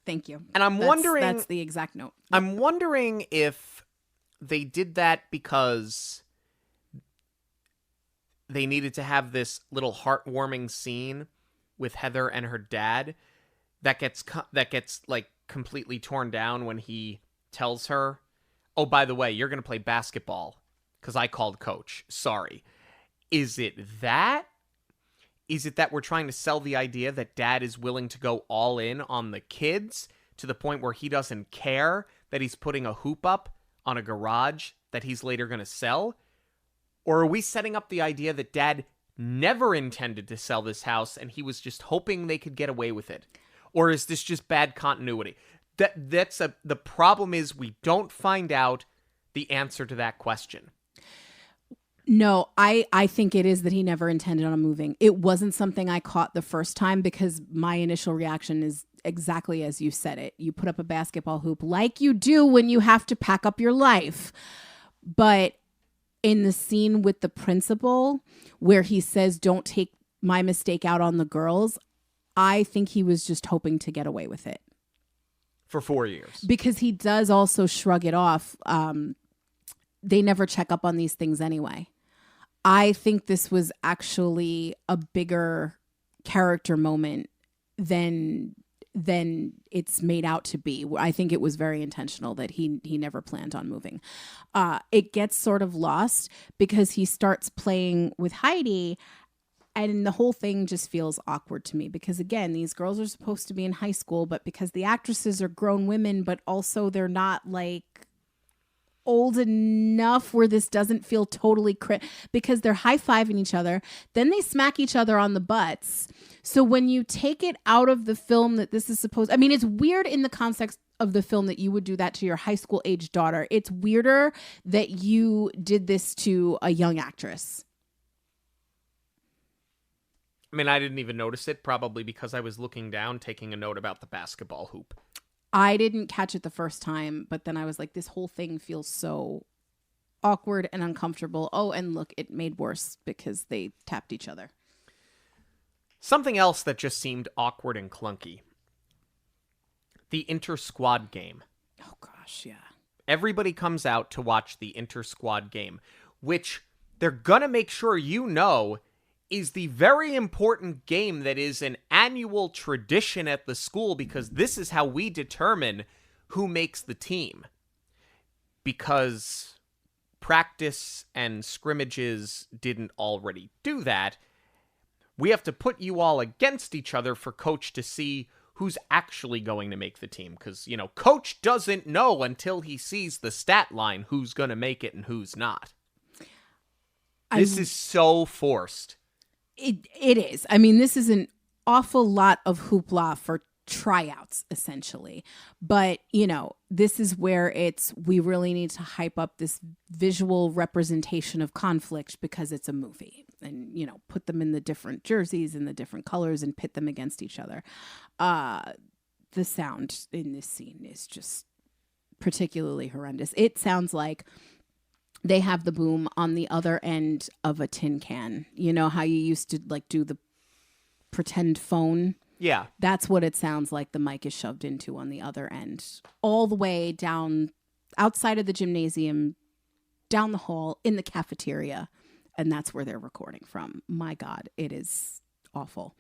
Thank you. And I'm wondering... That's the exact note. I'm wondering if they did that because they needed to have this little heartwarming scene with Heather and her dad that gets like completely torn down when he tells her, oh, by the way, you're going to play basketball because I called coach. Sorry. Is it that? Is it that we're trying to sell the idea that dad is willing to go all in on the kids to the point where he doesn't care that he's putting a hoop up on a garage that he's later going to sell? Or are we setting up the idea that dad never intended to sell this house and he was just hoping they could get away with it? Or is this just bad continuity? The problem is we don't find out the answer to that question. No, I think it is that he never intended on moving. It wasn't something I caught the first time because my initial reaction is exactly as you said it. You put up a basketball hoop like you do when you have to pack up your life. But in the scene with the principal where he says, don't take my mistake out on the girls, I think he was just hoping to get away with it. For 4 years. Because he does also shrug it off. They never check up on these things anyway. I think this was actually a bigger character moment than it's made out to be. I think it was very intentional that he never planned on moving. It gets sort of lost because he starts playing with Heidi and the whole thing just feels awkward to me because, again, these girls are supposed to be in high school, but because the actresses are grown women, but also they're not like old enough where this doesn't feel totally because they're high-fiving each other, then they smack each other on the butts. So when you take it out of the film that this is supposed, I mean, it's weird in the context of the film that you would do that to your high school age daughter. It's weirder that you did this to a young actress. I mean, I didn't even notice it, probably because I was looking down, taking a note about the basketball hoop. I didn't catch it the first time, but then I was like, this whole thing feels so awkward and uncomfortable. Oh, and look, it made worse because they tapped each other. Something else that just seemed awkward and clunky. The inter-squad game. Oh, gosh, yeah. Everybody comes out to watch the inter-squad game, which they're gonna make sure you know is the very important game that is an annual tradition at the school, because this is how we determine who makes the team. Because practice and scrimmages didn't already do that, we have to put you all against each other for coach to see who's actually going to make the team. Because, you know, coach doesn't know until he sees the stat line who's going to make it and who's not. This is so forced. It is. I mean, this is an awful lot of hoopla for tryouts, essentially. But, you know, this is where we really need to hype up this visual representation of conflict because it's a movie. And, you know, put them in the different jerseys and the different colors and pit them against each other. The sound in this scene is just particularly horrendous. It sounds like they have the boom on the other end of a tin can. You know how you used to like do the pretend phone? Yeah. That's what it sounds like the mic is shoved into on the other end. All the way down outside of the gymnasium, down the hall, in the cafeteria. And that's where they're recording from. My God, it is awful.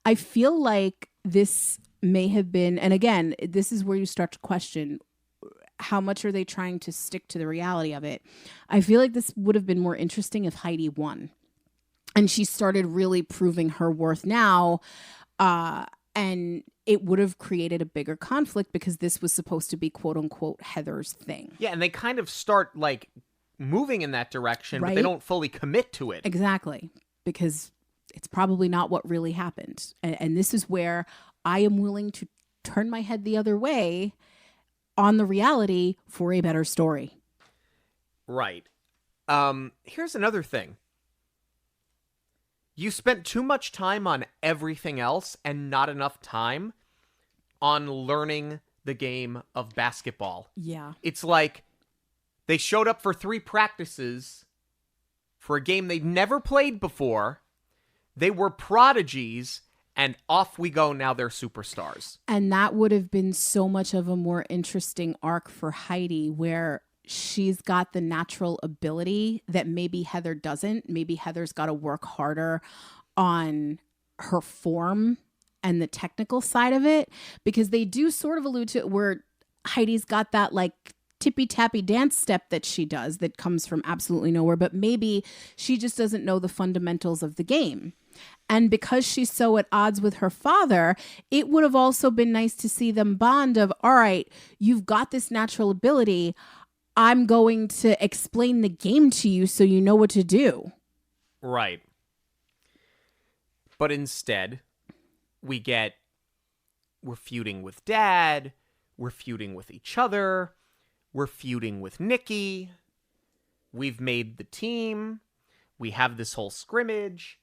I feel like this may have been, and again, this is where you start to question how much are they trying to stick to the reality of it. I feel like this would have been more interesting if Heidi won. And she started really proving her worth now. And it would have created a bigger conflict because this was supposed to be quote unquote Heather's thing. Yeah, and they kind of start like moving in that direction, right? But they don't fully commit to it. Exactly. Because it's probably not what really happened. And this is where I am willing to turn my head the other way on the reality for a better story. Right. Here's another thing. You spent too much time on everything else and not enough time on learning the game of basketball. Yeah. It's like they showed up for 3 practices for a game they'd never played before. They were prodigies, and off we go. Now they're superstars. And that would have been so much of a more interesting arc for Heidi, where she's got the natural ability that maybe Heather doesn't. Maybe Heather's got to work harder on her form and the technical side of it, because they do sort of allude to it where Heidi's got that like tippy-tappy dance step that she does that comes from absolutely nowhere, but maybe she just doesn't know the fundamentals of the game. And because she's so at odds with her father, it would have also been nice to see them bond of, all right, you've got this natural ability. I'm going to explain the game to you so you know what to do. Right. But instead, we're feuding with Dad, we're feuding with each other, we're feuding with Nikki, we've made the team, we have this whole scrimmage,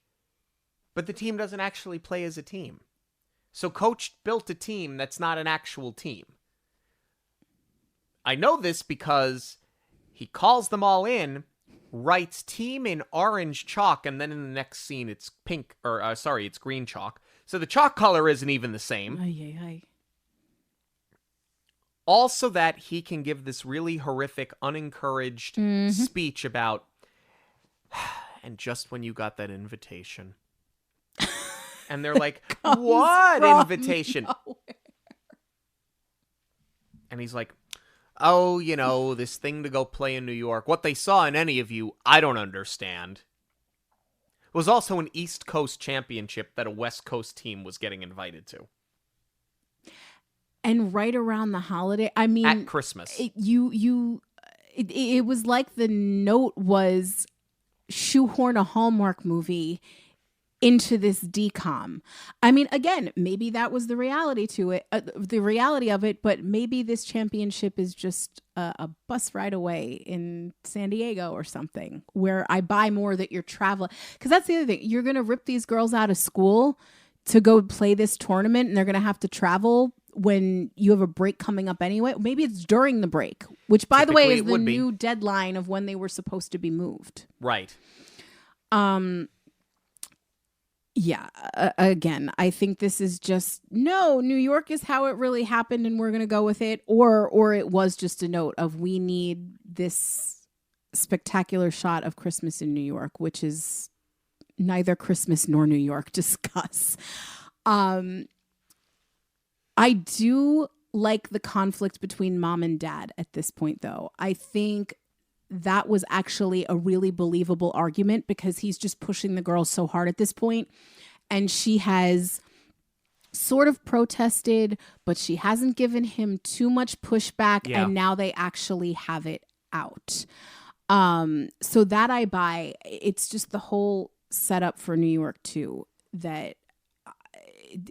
but the team doesn't actually play as a team. So Coach built a team that's not an actual team. I know this because he calls them all in, writes team in orange chalk, and then in the next scene it's pink, it's green chalk. So the chalk color isn't even the same. Ay, ay, ay. Also that he can give this really horrific, unencouraged speech about, and just when you got that invitation. And they're like, what invitation? Nowhere. And he's like, oh, you know, this thing to go play in New York. What they saw in any of you, I don't understand. It was also an East Coast championship that a West Coast team was getting invited to. And right around the holiday, I mean, at Christmas. it was like the note was shoehorn a Hallmark movie into this DCOM. I mean, again, maybe that was the reality of it, but maybe this championship is just a bus ride away in San Diego or something, where I buy more that you're traveling. Because that's the other thing. You're going to rip these girls out of school to go play this tournament, and they're going to have to travel when you have a break coming up anyway. Maybe it's during the break, which, by the way, is the new deadline of when they were supposed to be moved. Right. Yeah, again, I think this is just, no, New York is how it really happened and we're going to go with it. Or it was just a note of, we need this spectacular shot of Christmas in New York, which is neither Christmas nor New York. Discuss. I do like the conflict between mom and dad at this point, though. I think that was actually a really believable argument, because he's just pushing the girl so hard at this point. And she has sort of protested, but she hasn't given him too much pushback. Yeah. And now they actually have it out. So that I buy. It's just the whole setup for New York too, that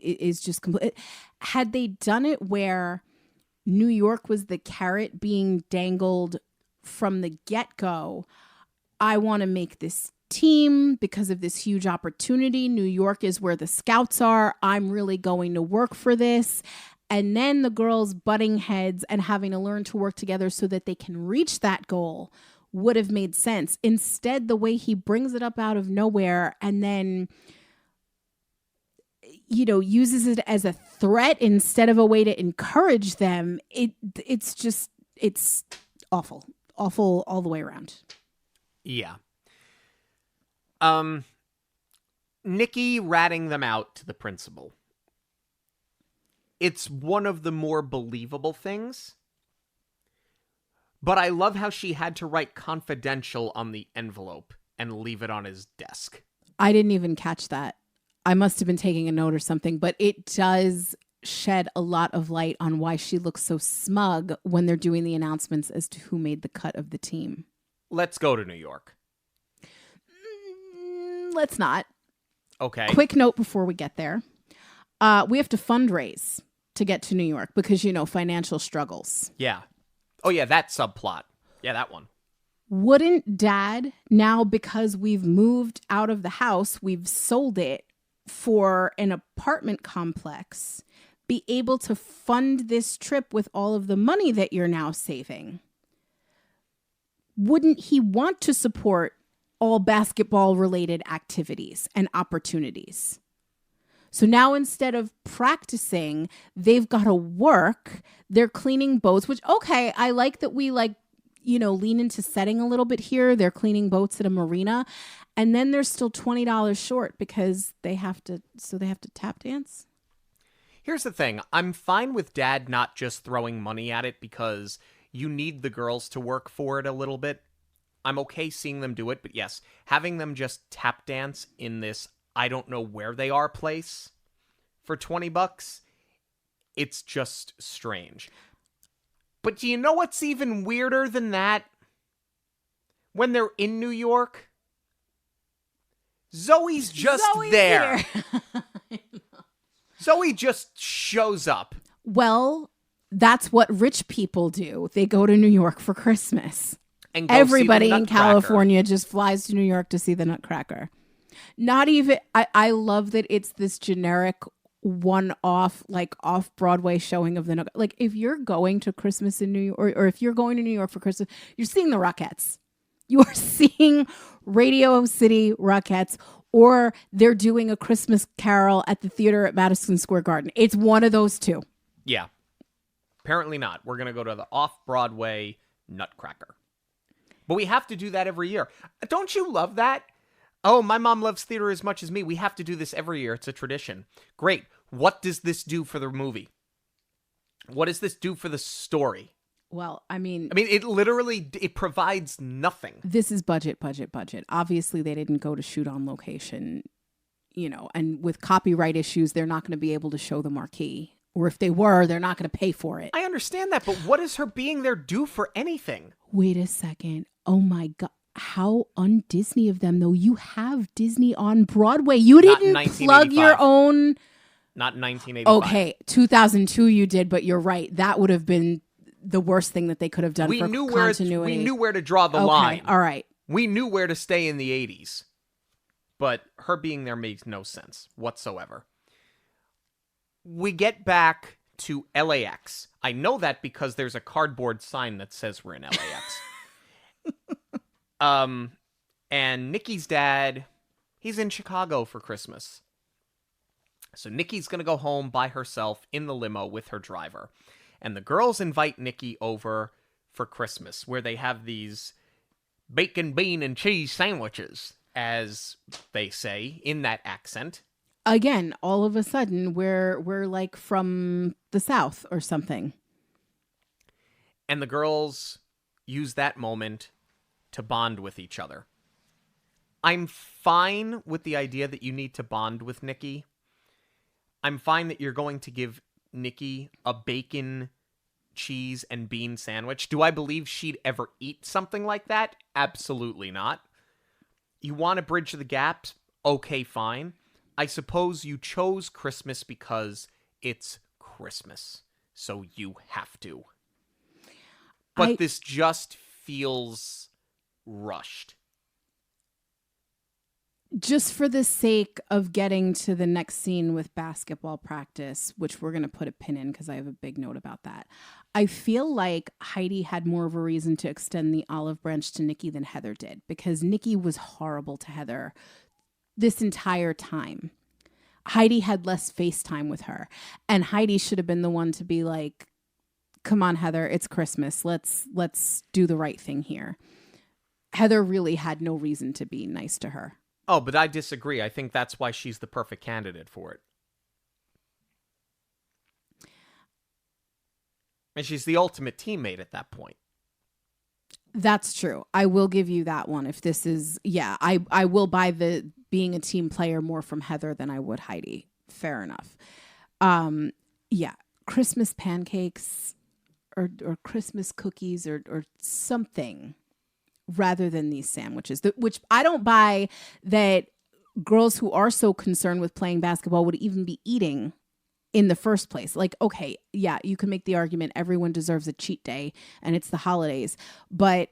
is just complete. Had they done it where New York was the carrot being dangled from the get-go, I want to make this team because of this huge opportunity. New York is where the scouts are. I'm really going to work for this. And then the girls butting heads and having to learn to work together so that they can reach that goal would have made sense. Instead, the way he brings it up out of nowhere and then, you know, uses it as a threat instead of a way to encourage them, it's awful. Awful all the way around. Yeah. Nikki ratting them out to the principal. It's one of the more believable things. But I love how she had to write confidential on the envelope and leave it on his desk. I didn't even catch that. I must have been taking a note or something, but it does shed a lot of light on why she looks so smug when they're doing the announcements as to who made the cut of the team. Let's go to New York. Let's not. Okay. Quick note before we get there. We have to fundraise to get to New York because, you know, financial struggles. Yeah. Oh, yeah, that subplot. Yeah, that one. Wouldn't Dad, now because we've moved out of the house, we've sold it for an apartment complex, be able to fund this trip with all of the money that you're now saving? Wouldn't he want to support all basketball related activities and opportunities? So now instead of practicing, they've got to work. They're cleaning boats, which, okay, I like that we lean into setting a little bit here. They're cleaning boats at a marina. And then they're still $20 short because they have to tap dance. Here's the thing. I'm fine with Dad not just throwing money at it because you need the girls to work for it a little bit. I'm okay seeing them do it, but yes, having them just tap dance in this I don't know where they are place for $20, it's just strange. But do you know what's even weirder than that? When they're in New York, Zoe's just there. Zoe just shows up. Well, that's what rich people do. They go to New York for Christmas. And everybody in California just flies to New York to see the Nutcracker. Not even, I love that it's this generic one-off, like off-Broadway showing of the Nutcracker. Like, if you're going to Christmas in New York, or if you're going to New York for Christmas, you're seeing the Rockettes. You are seeing Radio City Rockettes, or they're doing a Christmas carol at the theater at Madison Square Garden. It's one of those two. Yeah. Apparently not. We're going to go to the off-Broadway Nutcracker. But we have to do that every year. Don't you love that? Oh, my mom loves theater as much as me. We have to do this every year. It's a tradition. Great. What does this do for the movie? What does this do for the story? Well, I mean, it provides nothing. This is budget. Obviously, they didn't go to shoot on location, and with copyright issues, they're not going to be able to show the marquee. Or if they were, they're not going to pay for it. I understand that, but what does her being there do for anything? Wait a second. Oh my God. How un-Disney of them, though. You have Disney on Broadway. You Not in didn't plug your 1985. own. Not in 1985. Okay, 2002 you did, but you're right. That would have been the worst thing that they could have done for continuity. We knew where to draw the Okay, line. all right. We knew where to stay in the 80s. But her being there makes no sense whatsoever. We get back to LAX. I know that because there's a cardboard sign that says we're in LAX. And Nikki's dad, he's in Chicago for Christmas. So Nikki's going to go home by herself in the limo with her driver. And the girls invite Nikki over for Christmas, where they have these bacon, bean, and cheese sandwiches, as they say in that accent. Again, all of a sudden, we're like from the South or something. And the girls use that moment to bond with each other. I'm fine with the idea that you need to bond with Nikki. I'm fine that you're going to give Nikki a bacon, cheese, and bean sandwich. Do I believe she'd ever eat something like that? Absolutely not. You want to bridge the gaps? Okay, fine. I suppose you chose Christmas because it's Christmas, so you have to. But this just feels rushed. Just for the sake of getting to the next scene with basketball practice, which we're going to put a pin in because I have a big note about that. I feel like Heidi had more of a reason to extend the olive branch to Nikki than Heather did, because Nikki was horrible to Heather this entire time. Heidi had less FaceTime with her, and Heidi should have been the one to be like, come on, Heather, it's Christmas. Let's do the right thing here. Heather really had no reason to be nice to her. Oh, but I disagree. I think that's why she's the perfect candidate for it. And she's the ultimate teammate at that point. That's true. I will give you that one. If this is, I will buy the being a team player more from Heather than I would Heidi. Fair enough. Christmas pancakes or Christmas cookies or something rather than these sandwiches, which I don't buy that girls who are so concerned with playing basketball would even be eating in the first place. Like, okay, yeah, you can make the argument everyone deserves a cheat day and it's the holidays. But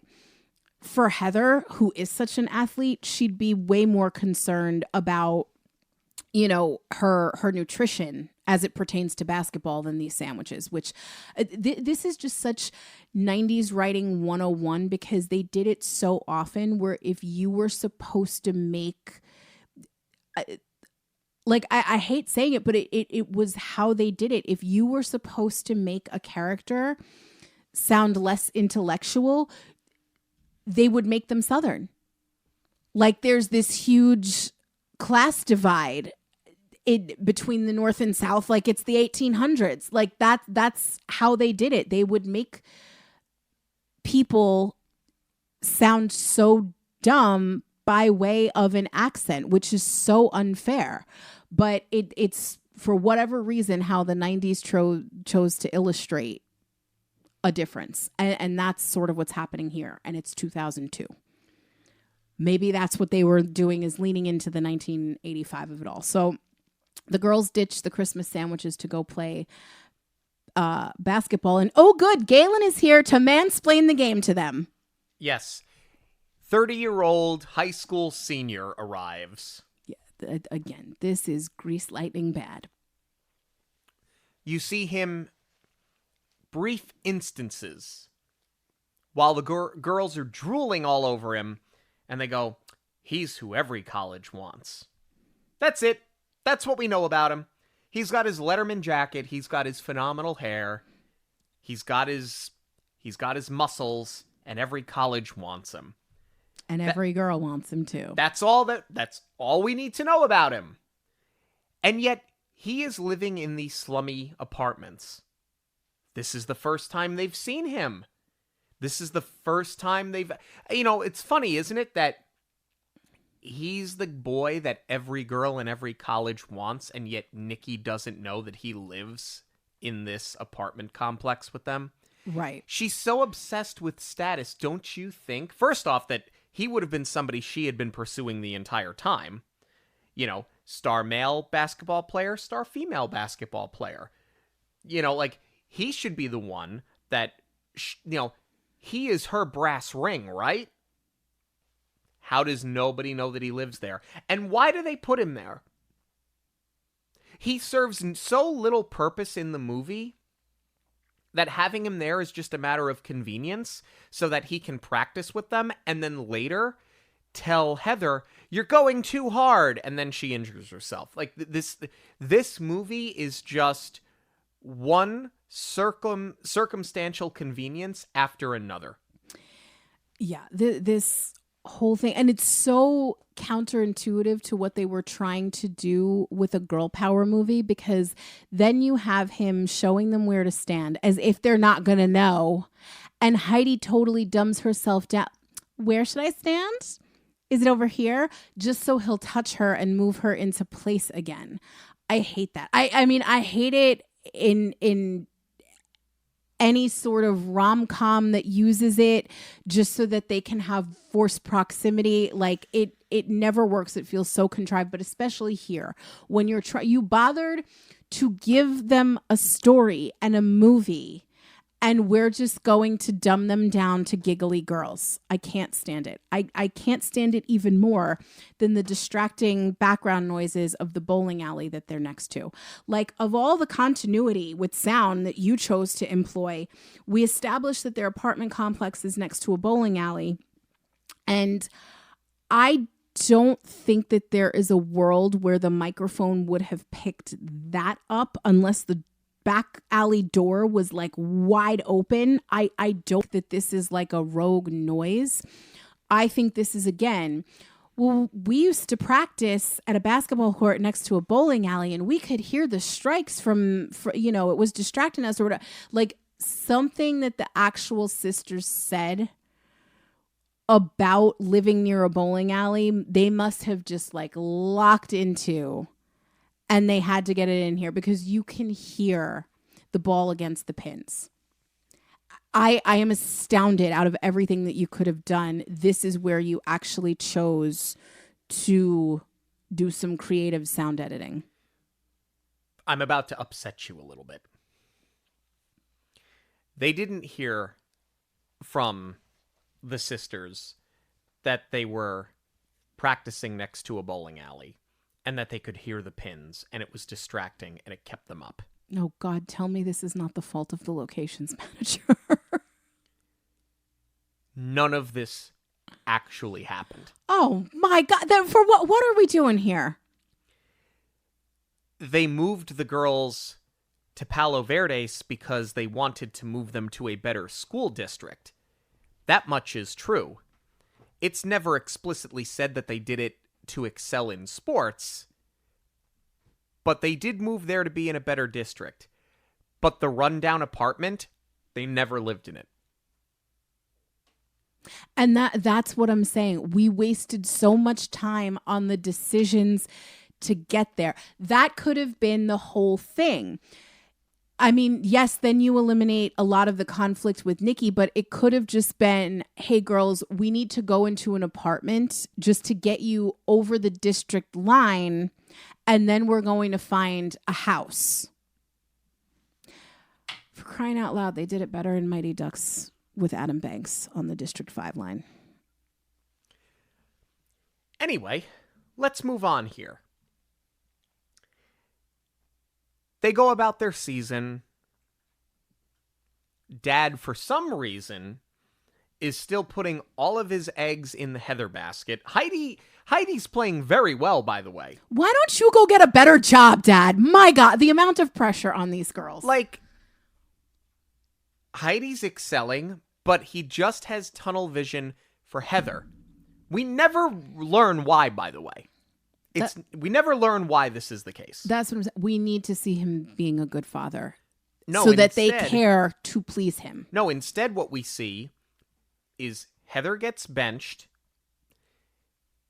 for Heather, who is such an athlete, she'd be way more concerned about, her nutrition as it pertains to basketball than these sandwiches, which this is just such 90s writing 101, because they did it so often where if you were supposed to make... I hate saying it, but it was how they did it. If you were supposed to make a character sound less intellectual, they would make them Southern. Like there's this huge class divide between the North and South. Like it's the 1800s. Like that's how they did it. They would make people sound so dumb by way of an accent, which is so unfair. But it's for whatever reason how the 90s chose to illustrate a difference. And that's sort of what's happening here. And it's 2002. Maybe that's what they were doing, is leaning into the 1985 of it all. So the girls ditched the Christmas sandwiches to go play basketball. And oh, good, Galen is here to mansplain the game to them. Yes. 30-year-old high school senior arrives. Yeah, again, this is grease lightning bad. You see him brief instances while the girls are drooling all over him, and they go, he's who every college wants. That's it. That's what we know about him. He's got his Letterman jacket. He's got his phenomenal hair. He's got his muscles, and every college wants him. And every girl wants him too. That's all we need to know about him. And yet, he is living in these slummy apartments. This is the first time they've seen him. This is the first time they've... it's funny, isn't it, that he's the boy that every girl in every college wants, and yet Nikki doesn't know that he lives in this apartment complex with them. Right. She's so obsessed with status, don't you think? First off, that he would have been somebody she had been pursuing the entire time. You know, star male basketball player, star female basketball player. You know, like, he should be the one that, he is her brass ring, right? How does nobody know that he lives there? And why do they put him there? He serves so little purpose in the movie that having him there is just a matter of convenience so that he can practice with them and then later tell Heather, you're going too hard, and then she injures herself. Like, this movie is just one circumstantial convenience after another. Yeah, this whole thing, and it's so counterintuitive to what they were trying to do with a girl power movie, because then you have him showing them where to stand as if they're not gonna know, and Heidi totally dumbs herself down. Where should I stand? Is it over here? Just so he'll touch her and move her into place again. I hate that. I mean, I hate it in any sort of rom-com that uses it just so that they can have forced proximity. Like, it never works. It feels so contrived, but especially here when you bothered to give them a story and a movie, and we're just going to dumb them down to giggly girls. I can't stand it. I can't stand it even more than the distracting background noises of the bowling alley that they're next to. Like, of all the continuity with sound that you chose to employ, we established that their apartment complex is next to a bowling alley. And I don't think that there is a world where the microphone would have picked that up unless the back alley door was like wide open. I don't think that this is like a rogue noise. I think this is, again, well, we used to practice at a basketball court next to a bowling alley, and we could hear the strikes from it was distracting us or whatever. Like, something that the actual sisters said about living near a bowling alley, they must have just like locked into. And they had to get it in here because you can hear the ball against the pins. I am astounded out of everything that you could have done. This is where you actually chose to do some creative sound editing. I'm about to upset you a little bit. They didn't hear from the sisters that they were practicing next to a bowling alley. And that they could hear the pins, and it was distracting, and it kept them up. Oh, God, tell me this is not the fault of the locations manager. None of this actually happened. Oh, my God. Then for what? What are we doing here? They moved the girls to Palo Verdes because they wanted to move them to a better school district. That much is true. It's never explicitly said that they did it to excel in sports, but they did move there to be in a better district. But the rundown apartment, they never lived in it. And that's what I'm saying. We wasted so much time on the decisions to get there. That could have been the whole thing. I mean, yes, then you eliminate a lot of the conflict with Nikki, but it could have just been, hey, girls, we need to go into an apartment just to get you over the district line, and then we're going to find a house. For crying out loud, they did it better in Mighty Ducks with Adam Banks on the District 5 line. Anyway, let's move on here. They go about their season. Dad, for some reason, is still putting all of his eggs in the Heather basket. Heidi's playing very well, by the way. Why don't you go get a better job, Dad? My God, the amount of pressure on these girls. Like, Heidi's excelling, but he just has tunnel vision for Heather. We never learn why, by the way. We never learn why this is the case. That's what I'm saying. We need to see him being a good father. No, so that they care to please him. No, instead what we see is Heather gets benched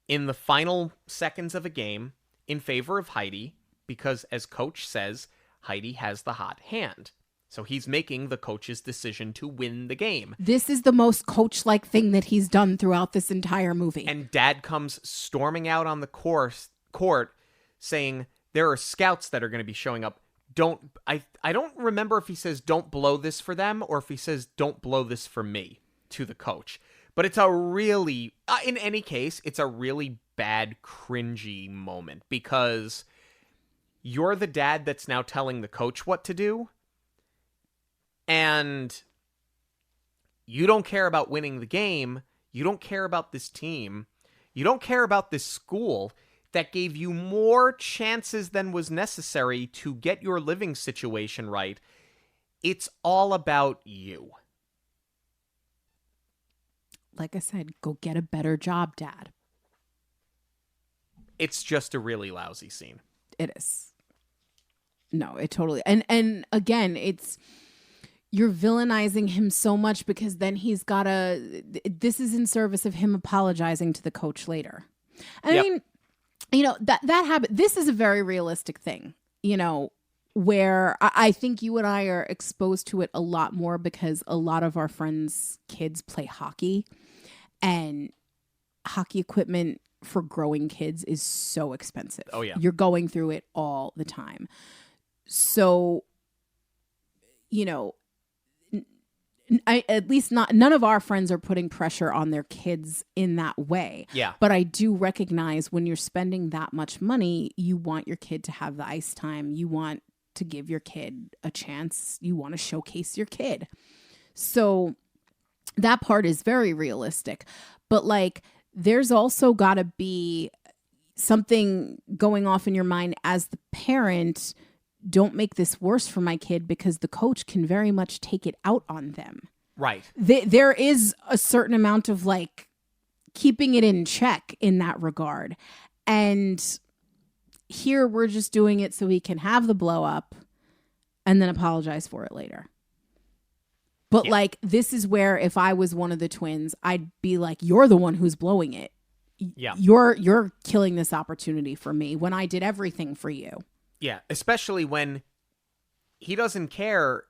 in the final seconds of a game in favor of Heidi because, as Coach says, Heidi has the hot hand. So he's making the coach's decision to win the game. This is the most coach-like thing that he's done throughout this entire movie. And Dad comes storming out on the court saying, there are scouts that are going to be showing up. I don't remember if he says, don't blow this for them, or if he says, don't blow this for me, to the coach. But it's a really, in any case, it's a really bad, cringy moment, because you're the dad that's now telling the coach what to do, and you don't care about winning the game, you don't care about this team, you don't care about this school that gave you more chances than was necessary to get your living situation right. It's all about you. Like I said, go get a better job, Dad. It's just a really lousy scene. It is. No, it totally. And again, you're villainizing him so much, because then he's got this is in service of him apologizing to the coach later. I mean, that habit, this is a very realistic thing, where I think you and I are exposed to it a lot more, because a lot of our friends' kids play hockey, and hockey equipment for growing kids is so expensive. Oh, yeah. You're going through it all the time. So, at least none of our friends are putting pressure on their kids in that way. Yeah. But I do recognize when you're spending that much money, you want your kid to have the ice time. You want to give your kid a chance. You want to showcase your kid. So that part is very realistic. But there's also got to be something going off in your mind as the parent. Don't make this worse for my kid, because the coach can very much take it out on them. Right. There is a certain amount of keeping it in check in that regard. And here we're just doing it so he can have the blow up and then apologize for it later. But this is where if I was one of the twins, I'd be like, you're the one who's blowing it. Yeah. You're killing this opportunity for me when I did everything for you. Yeah, especially when he doesn't care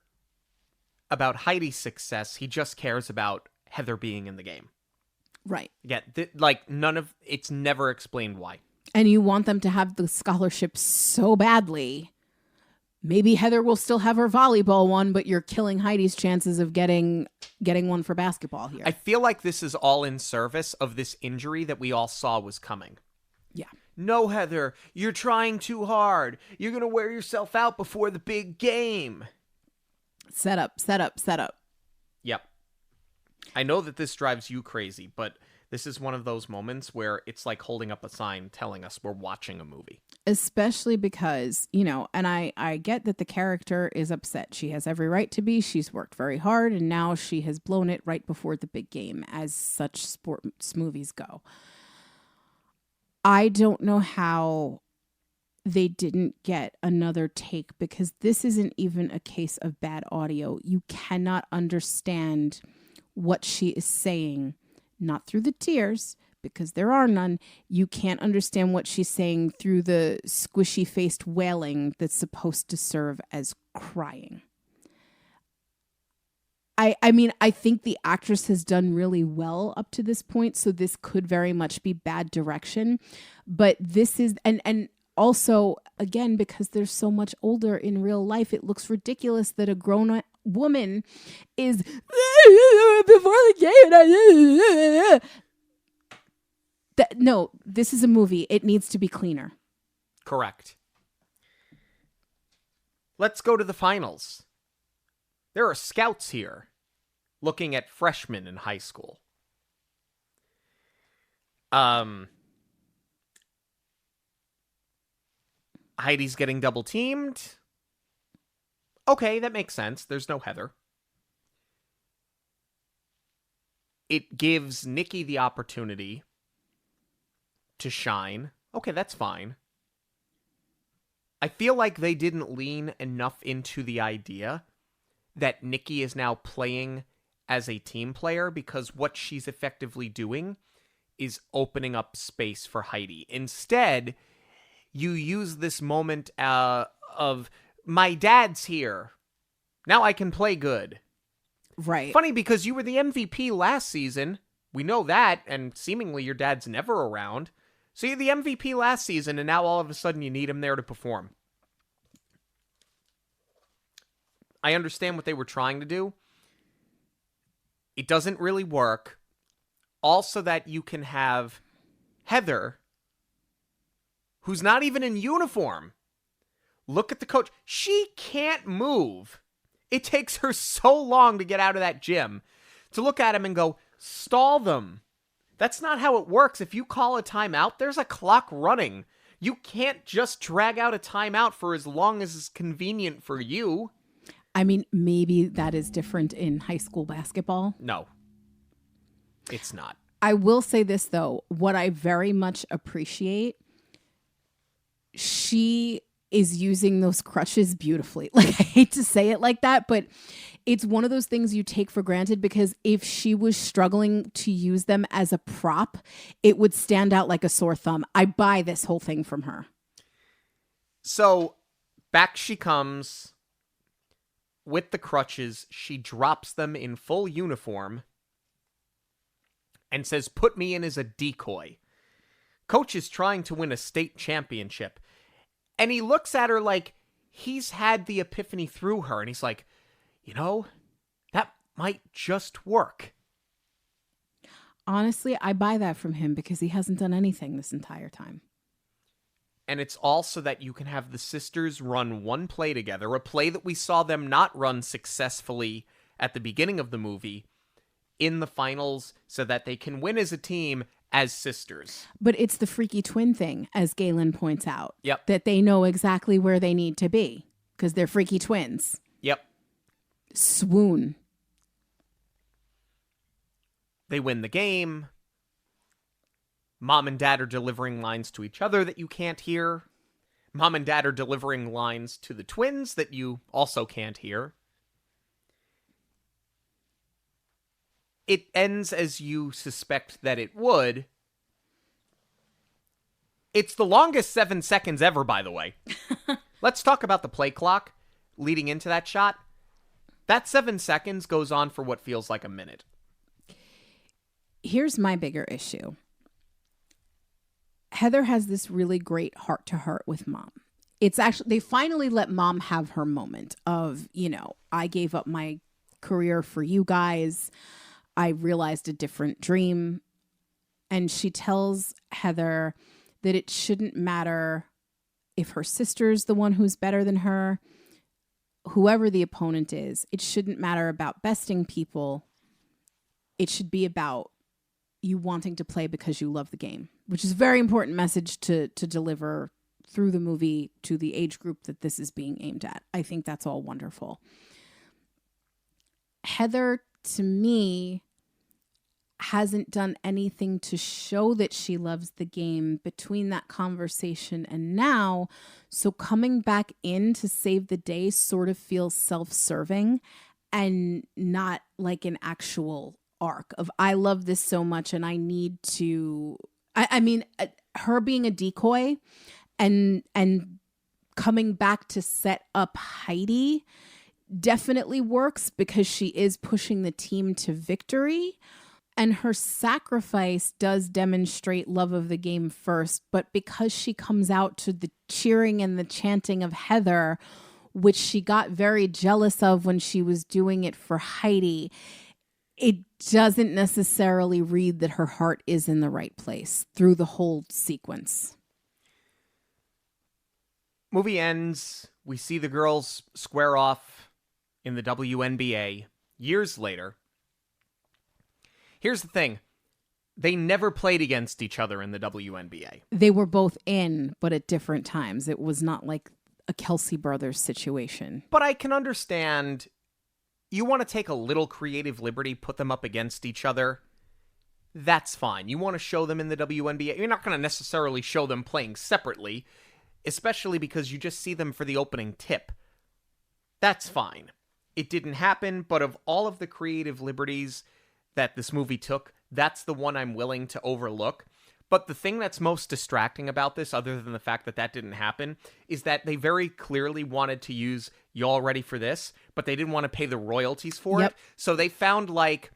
about Heidi's success. He just cares about Heather being in the game. Right. Yeah, it's never explained why. And you want them to have the scholarship so badly. Maybe Heather will still have her volleyball one, but you're killing Heidi's chances of getting one for basketball here. I feel like this is all in service of this injury that we all saw was coming. Yeah. No, Heather, you're trying too hard. You're going to wear yourself out before the big game. Set up. Yep. I know that this drives you crazy, but this is one of those moments where it's like holding up a sign telling us we're watching a movie. Especially because, and I get that the character is upset. She has every right to be. She's worked very hard, and now she has blown it right before the big game, as such sports movies go. I don't know how they didn't get another take, because this isn't even a case of bad audio. You cannot understand what she is saying, not through the tears, because there are none. You can't understand what she's saying through the squishy-faced wailing that's supposed to serve as crying. I mean, I think the actress has done really well up to this point, so this could very much be bad direction. But this is, and also, again, because they're so much older in real life, it looks ridiculous that a grown woman is before the game. No, this is a movie. It needs to be cleaner. Correct. Let's go to the finals. There are scouts here looking at freshmen in high school. Heidi's getting double teamed. Okay, that makes sense. There's no Heather. It gives Nikki the opportunity to shine. Okay, that's fine. I feel like they didn't lean enough into the idea that Nikki is now playing as a team player, because what she's effectively doing is opening up space for Heidi. Instead, you use this moment of, my dad's here. Now I can play good. Right. Funny because you were the MVP last season. We know that, and seemingly your dad's never around. So you're the MVP last season, and now all of a sudden you need him there to perform. I understand what they were trying to do. It doesn't really work. Also that you can have Heather, who's not even in uniform, look at the coach. She can't move. It takes her so long to get out of that gym to look at him and go, stall them. That's not how it works. If you call a timeout, there's a clock running. You can't just drag out a timeout for as long as is convenient for you. I mean, maybe that is different in high school basketball. No, it's not. I will say this, though. What I very much appreciate, she is using those crutches beautifully. Like, I hate to say it like that, but it's one of those things you take for granted, because if she was struggling to use them as a prop, it would stand out like a sore thumb. I buy this whole thing from her. So back she comes with the crutches. She drops them in full uniform and says, put me in as a decoy. Coach is trying to win a state championship. And he looks at her like he's had the epiphany through her. And he's like, you know, that might just work. Honestly, I buy that from him because he hasn't done anything this entire time. And it's also that you can have the sisters run one play together, a play that we saw them not run successfully at the beginning of the movie, in the finals, so that they can win as a team as sisters. But it's the freaky twin thing, as Galen points out. Yep. That they know exactly where they need to be because they're freaky twins. Yep. Swoon. They win the game. Mom and Dad are delivering lines to each other that you can't hear. Mom and Dad are delivering lines to the twins that you also can't hear. It ends as you suspect that it would. It's the longest 7 seconds ever, by the way. Let's talk about the play clock leading into that shot. That 7 seconds goes on for what feels like a minute. Here's my bigger issue. Heather has this really great heart-to-heart with Mom. It's actually, they finally let Mom have her moment of, you know, I gave up my career for you guys. I realized a different dream. And she tells Heather that it shouldn't matter if her sister's the one who's better than her, whoever the opponent is. It shouldn't matter about besting people. It should be about you wanting to play because you love the game, which is a very important message to deliver through the movie to the age group that this is being aimed at. I think that's all wonderful. Heather, to me, hasn't done anything to show that she loves the game between that conversation and now. So coming back in to save the day sort of feels self-serving and not like an actual arc of I love this so much and I need to. I mean, her being a decoy and coming back to set up Heidi definitely works because she is pushing the team to victory. And her sacrifice does demonstrate love of the game first, but because she comes out to the cheering and the chanting of Heather, which she got very jealous of when she was doing it for Heidi, it doesn't necessarily read that her heart is in the right place through the whole sequence. Movie ends. We see the girls square off in the WNBA years later. Here's the thing. They never played against each other in the WNBA. They were both in, but at different times. It was not like a Kelsey Brothers situation. But I can understand, you want to take a little creative liberty, put them up against each other. That's fine. You want to show them in the WNBA. You're not going to necessarily show them playing separately, especially because you just see them for the opening tip. That's fine. It didn't happen, but of all of the creative liberties that this movie took, that's the one I'm willing to overlook. But the thing that's most distracting about this, other than the fact that that didn't happen, is that they very clearly wanted to use Y'all Ready for This, but they didn't want to pay the royalties for it. So they found, like,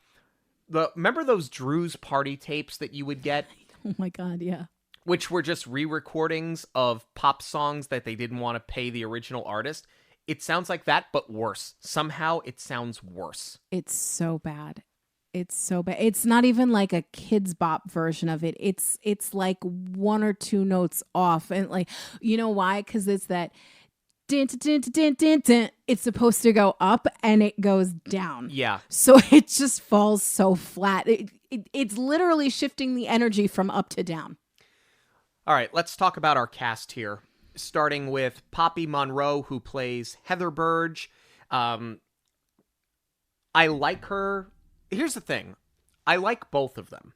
remember those Drew's party tapes that you would get? Oh my God, yeah. Which were just re-recordings of pop songs that they didn't want to pay the original artist. It sounds like that, but worse. Somehow it sounds worse. It's so bad. It's so bad. It's not even like a Kids Bop version of it. It's like one or two notes off. And like, you know why? Because it's that din, din, din, din, din, din. It's supposed to go up and it goes down. Yeah. So it just falls so flat. It's literally shifting the energy from up to down. All right, let's talk about our cast here. Starting with Poppy Monroe, who plays Heather Burge. I like her. Here's the thing. I like both of them.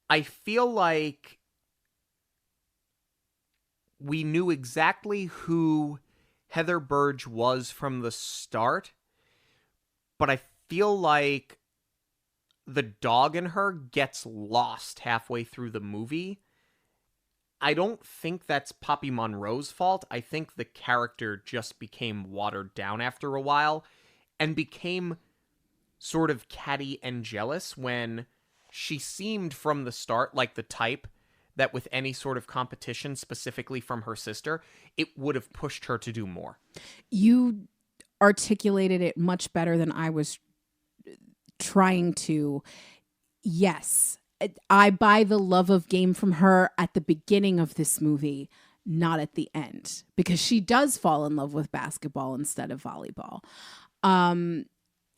I feel like we knew exactly who Heather Burge was from the start, but I feel like the dog in her gets lost halfway through the movie. I don't think that's Poppy Monroe's fault. I think the character just became watered down after a while and became sort of catty and jealous when she seemed from the start like the type that with any sort of competition, specifically from her sister, it would have pushed her to do more. You articulated it much better than I was trying to. Yes, I buy the love of game from her at the beginning of this movie, not at the end, because she does fall in love with basketball instead of volleyball.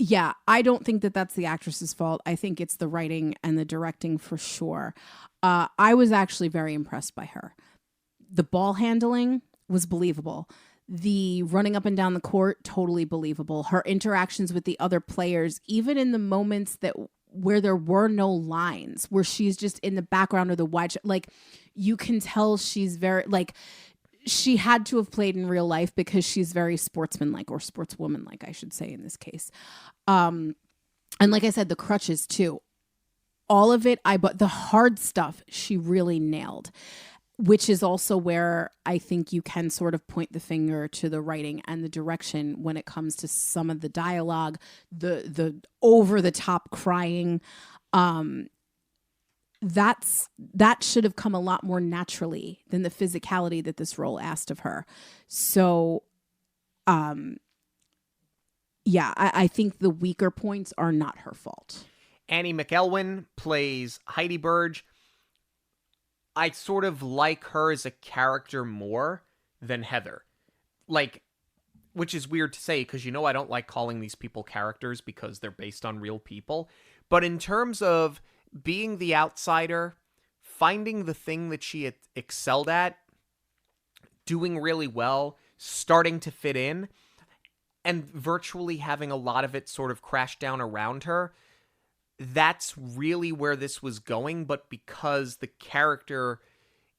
Yeah, I don't think that that's the actress's fault. I think it's the writing and the directing for sure. I was actually very impressed by her. The ball handling was believable. The running up and down the court, totally believable. Her interactions with the other players, even in the moments where there were no lines, where she's just in the background or the wide, like you can tell she's very, like, she had to have played in real life because she's very sportsmanlike, or sportswoman-like, I should say in this case. And like I said, the crutches too. All of it, but the hard stuff, she really nailed, which is also where I think you can sort of point the finger to the writing and the direction when it comes to some of the dialogue, the over-the-top crying. That should have come a lot more naturally than the physicality that this role asked of her. So, yeah, I think the weaker points are not her fault. Annie McElwain plays Heidi Burge. I sort of like her as a character more than Heather. Like, which is weird to say because, I don't like calling these people characters because they're based on real people. But in terms of being the outsider, finding the thing that she had excelled at, doing really well, starting to fit in, and virtually having a lot of it sort of crash down around her, that's really where this was going. But because the character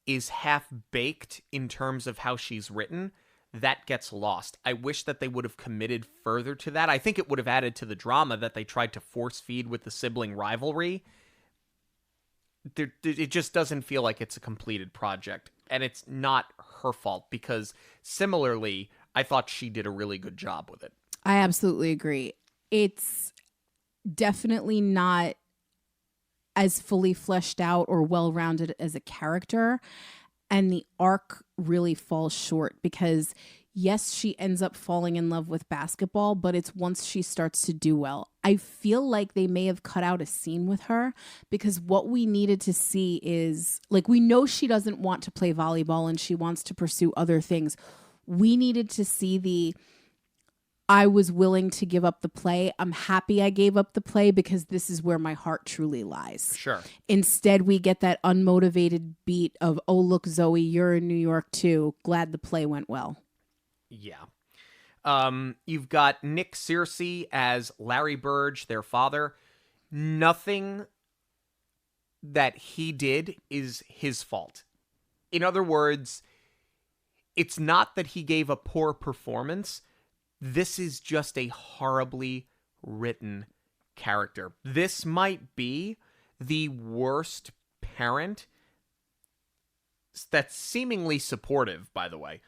is half-baked in terms of how she's written, that gets lost. I wish that they would have committed further to that. I think it would have added to the drama that they tried to force feed with the sibling rivalry. It just doesn't feel like it's a completed project. And it's not her fault because similarly, I thought she did a really good job with it. I absolutely agree. It's definitely not as fully fleshed out or well-rounded as a character. And the arc really falls short because, yes, she ends up falling in love with basketball, but it's once she starts to do well. I feel like they may have cut out a scene with her because what we needed to see is, like, we know she doesn't want to play volleyball and she wants to pursue other things. We needed to see I was willing to give up the play. I'm happy I gave up the play because this is where my heart truly lies. Sure. Instead, we get that unmotivated beat of, oh, look, Zoe, you're in New York too. Glad the play went well. Yeah. You've got Nick Searcy as Larry Burge, their father. Nothing that he did is his fault. In other words, it's not that he gave a poor performance. This is just a horribly written character. This might be the worst parent that's seemingly supportive, by the way,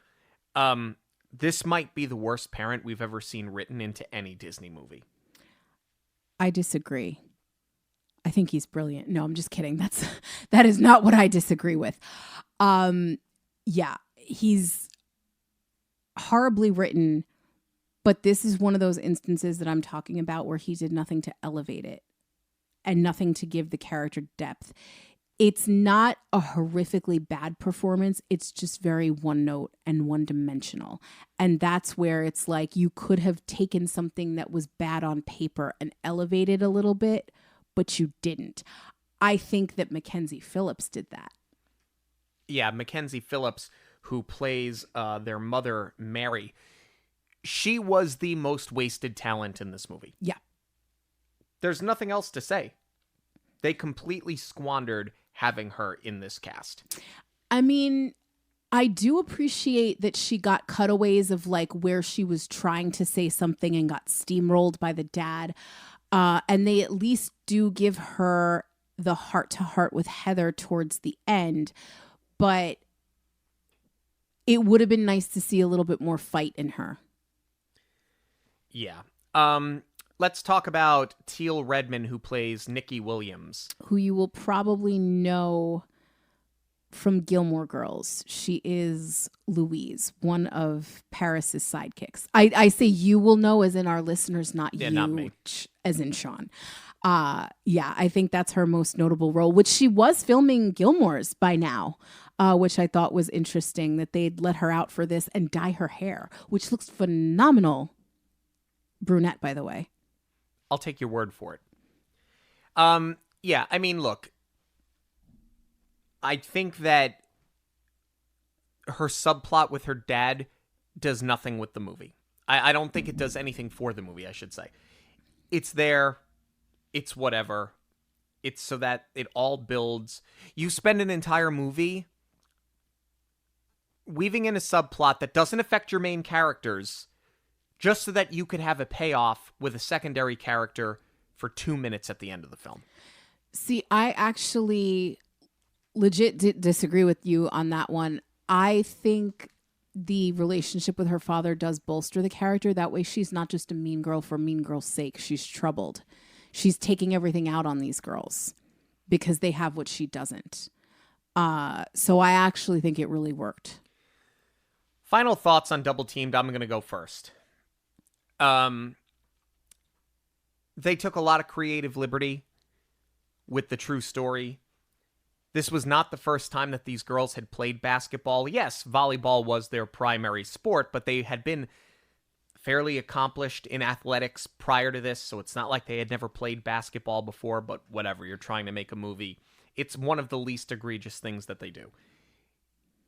this might be the worst parent we've ever seen written into any Disney movie. I disagree. I think he's brilliant. No, I'm just kidding. That is not what I disagree with. Yeah, he's horribly written, but this is one of those instances that I'm talking about where he did nothing to elevate it and nothing to give the character depth. It's not a horrifically bad performance. It's just very one note and one dimensional. And that's where it's like you could have taken something that was bad on paper and elevated a little bit, but you didn't. I think that Mackenzie Phillips did that. Yeah, Mackenzie Phillips, who plays their mother, Mary, she was the most wasted talent in this movie. Yeah. There's nothing else to say. They completely squandered having her in this cast. I mean, I do appreciate that she got cutaways of like where she was trying to say something and got steamrolled by the dad. And they at least do give her the heart-to-heart with Heather towards the end. But it would have been nice to see a little bit more fight in her. Yeah. Let's talk about Teal Redman, who plays Nikki Williams. Who you will probably know from Gilmore Girls. She is Louise, one of Paris's sidekicks. I say you will know as in our listeners, not you, not me. As in Sean. Yeah, I think that's her most notable role, which she was filming Gilmore's by now, which I thought was interesting that they'd let her out for this and dye her hair, which looks phenomenal. Brunette, by the way. I'll take your word for it. Yeah, I mean, look, I think that her subplot with her dad does nothing with the movie. I don't think it does anything for the movie, I should say. It's there. It's whatever. It's so that it all builds. You spend an entire movie weaving in a subplot that doesn't affect your main characters just so that you could have a payoff with a secondary character for 2 minutes at the end of the film. See, I actually legit disagree with you on that one. I think the relationship with her father does bolster the character. That way she's not just a mean girl for mean girl's sake. She's troubled. She's taking everything out on these girls because they have what she doesn't. So I actually think it really worked. Final thoughts on Double Teamed. I'm going to go first. They took a lot of creative liberty with the true story. This was not the first time that these girls had played basketball. Yes, volleyball was their primary sport, but they had been fairly accomplished in athletics prior to this, so it's not like they had never played basketball before, but whatever, you're trying to make a movie. It's one of the least egregious things that they do.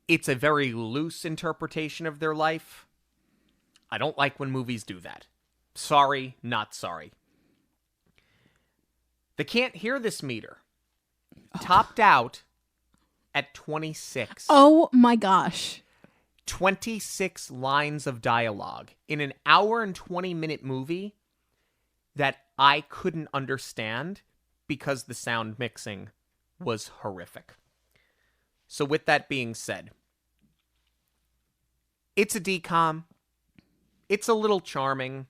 It's a very loose interpretation of their life. I don't like when movies do that. Sorry, not sorry. They can't hear this meter. Topped out at 26. Oh my gosh. 26 lines of dialogue in an hour and 20-minute movie that I couldn't understand because the sound mixing was horrific. So with that being said, it's a DCOM. It's a little charming.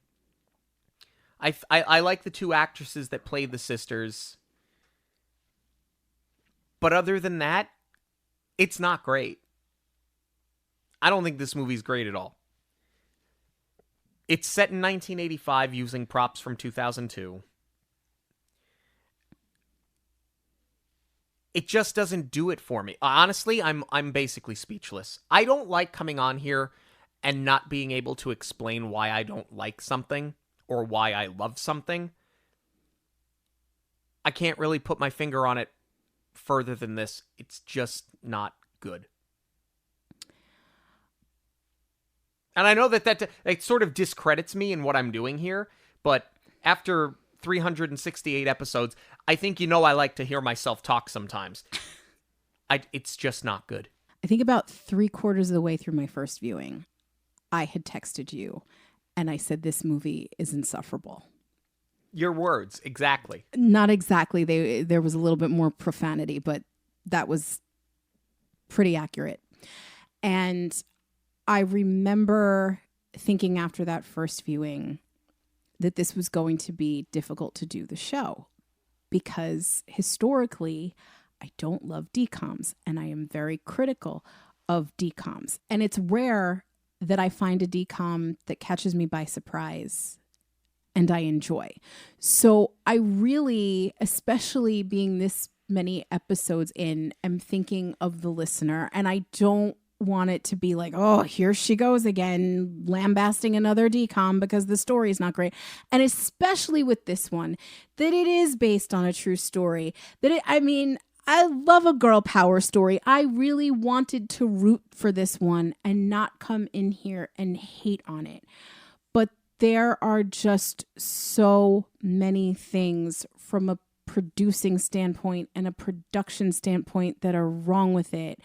I like the two actresses that played the sisters. But other than that, it's not great. I don't think this movie's great at all. It's set in 1985 using props from 2002. It just doesn't do it for me. Honestly, I'm basically speechless. I don't like coming on here and not being able to explain why I don't like something or why I love something. I can't really put my finger on it further than this. It's just not good. And I know that it sort of discredits me in what I'm doing here, but after 368 episodes, I think I like to hear myself talk sometimes. It's just not good. I think about 3/4 of the way through my first viewing, I had texted you and I said, this movie is insufferable. Your words, exactly. Not exactly. There was a little bit more profanity, but that was pretty accurate. And I remember thinking after that first viewing that this was going to be difficult to do the show because historically I don't love DCOMs and I am very critical of DCOMs. And it's rare that I find a DCOM that catches me by surprise and I enjoy. So I really, especially being this many episodes in, am thinking of the listener, and I don't want it to be like, oh, here she goes again, lambasting another DCOM because the story is not great. And especially with this one, that it is based on a true story. I love a girl power story. I really wanted to root for this one and not come in here and hate on it. But there are just so many things from a producing standpoint and a production standpoint that are wrong with it.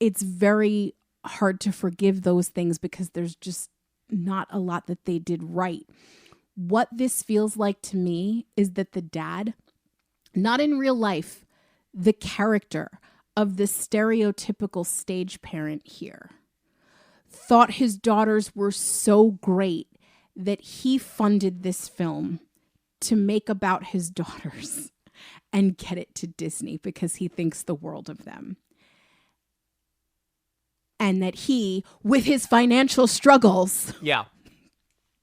It's very hard to forgive those things because there's just not a lot that they did right. What this feels like to me is that the dad, not in real life, the character of the stereotypical stage parent here, thought his daughters were so great that he funded this film to make about his daughters and get it to Disney because he thinks the world of them. And that he, with his financial struggles,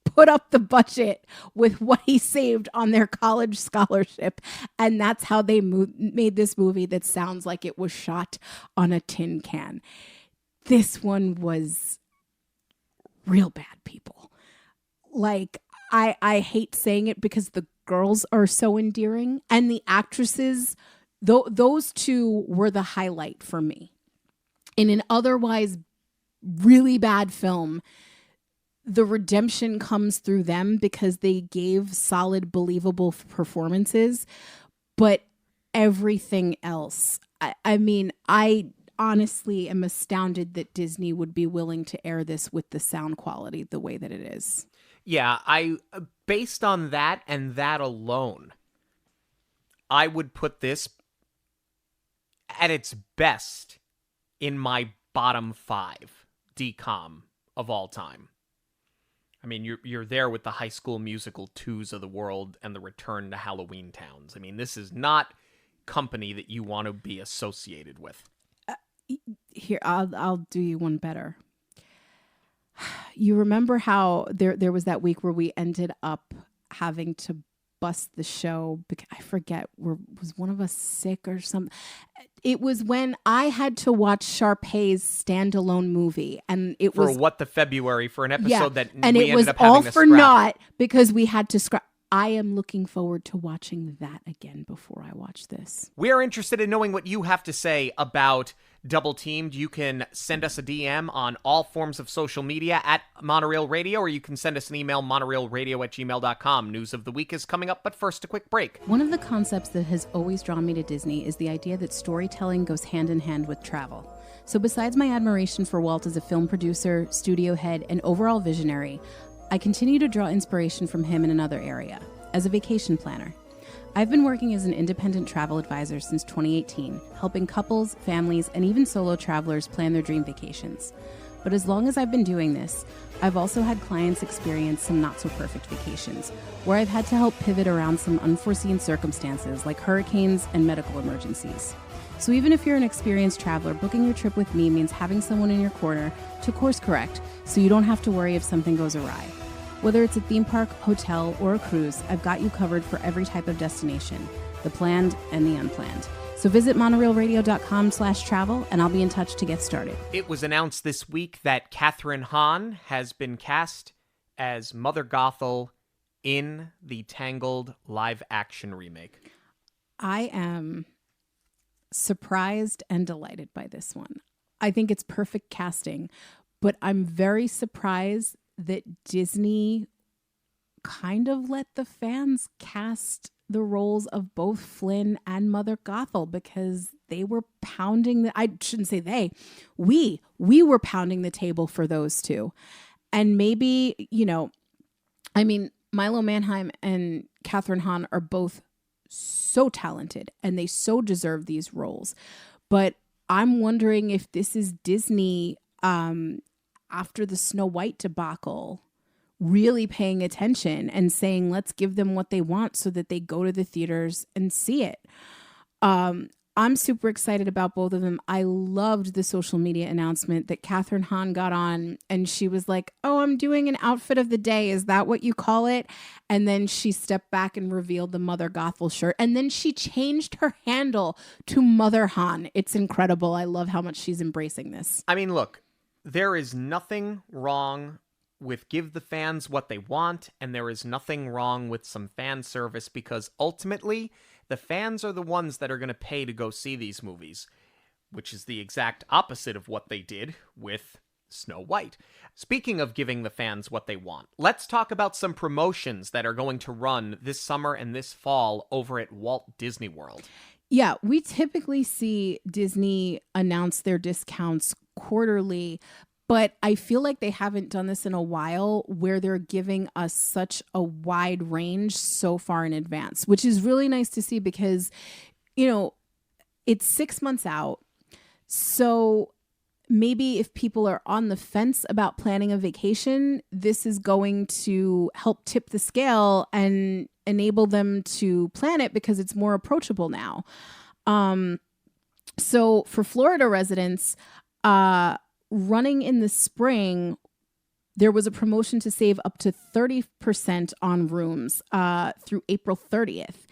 put up the budget with what he saved on their college scholarship. And that's how they made this movie that sounds like it was shot on a tin can. This one was real bad, people. Like, I hate saying it because the girls are so endearing. And the actresses, those two were the highlight for me. In an otherwise really bad film, the redemption comes through them because they gave solid, believable performances. But everything else, I honestly am astounded that Disney would be willing to air this with the sound quality the way that it is. Yeah, based on that and that alone, I would put this at its best in my bottom 5 DCOM of all time. I mean, you're there with the High School Musical 2s of the world and the Return to Halloween Towns. I mean, this is not company that you want to be associated with. Here, I'll do you one better. You remember how there was that week where we ended up having to bust the show because I forget, was one of us sick or something? It was when I had to watch Sharpay's standalone movie, and it was for What the February, for an episode that and we it was ended up having all to for scrap. naught because we had to scrap. I am looking forward to watching that again before I watch this. We are interested in knowing what you have to say about Double Teamed. You can send us a DM on all forms of social media at Monoreel Radio, or you can send us an email, monoreelradio@gmail.com. News of the week is coming up, but first, a quick break. One of the concepts that has always drawn me to Disney is the idea that storytelling goes hand in hand with travel. So besides my admiration for Walt as a film producer, studio head, and overall visionary, I continue to draw inspiration from him in another area, as a vacation planner. I've been working as an independent travel advisor since 2018, helping couples, families, and even solo travelers plan their dream vacations. But as long as I've been doing this, I've also had clients experience some not-so-perfect vacations, where I've had to help pivot around some unforeseen circumstances like hurricanes and medical emergencies. So even if you're an experienced traveler, booking your trip with me means having someone in your corner to course correct so you don't have to worry if something goes awry. Whether it's a theme park, hotel, or a cruise, I've got you covered for every type of destination, the planned and the unplanned. So visit monoreelradio.com/travel and I'll be in touch to get started. It was announced this week that Kathryn Hahn has been cast as Mother Gothel in the Tangled live-action remake. I am surprised and delighted by this one. I think it's perfect casting, but I'm very surprised that Disney kind of let the fans cast the roles of both Flynn and Mother Gothel because they were pounding I shouldn't say they. We were pounding the table for those two. And maybe, Milo Manheim and Kathryn Hahn are both so talented and they so deserve these roles. But I'm wondering if this is Disney after the Snow White debacle really paying attention and saying, let's give them what they want so that they go to the theaters and see it. I'm super excited about both of them. I loved the social media announcement that Catherine Hahn got on and she was like, oh, I'm doing an outfit of the day. Is that what you call it? And then she stepped back and revealed the Mother Gothel shirt. And then she changed her handle to Mother Hahn. It's incredible. I love how much she's embracing this. I mean, look, there is nothing wrong with give the fans what they want, and there is nothing wrong with some fan service, because ultimately the fans are the ones that are going to pay to go see these movies, which is the exact opposite of what they did with Snow White. Speaking of giving the fans what they want, let's talk about some promotions that are going to run this summer and this fall over at Walt Disney World. Yeah, we typically see Disney announce their discounts quarterly, but I feel like they haven't done this in a while where they're giving us such a wide range so far in advance, which is really nice to see because, you know, it's 6 months out. So maybe if people are on the fence about planning a vacation, this is going to help tip the scale and enable them to plan it because it's more approachable now. So for Florida residents, running in the spring, there was a promotion to save up to 30% on rooms through April 30th.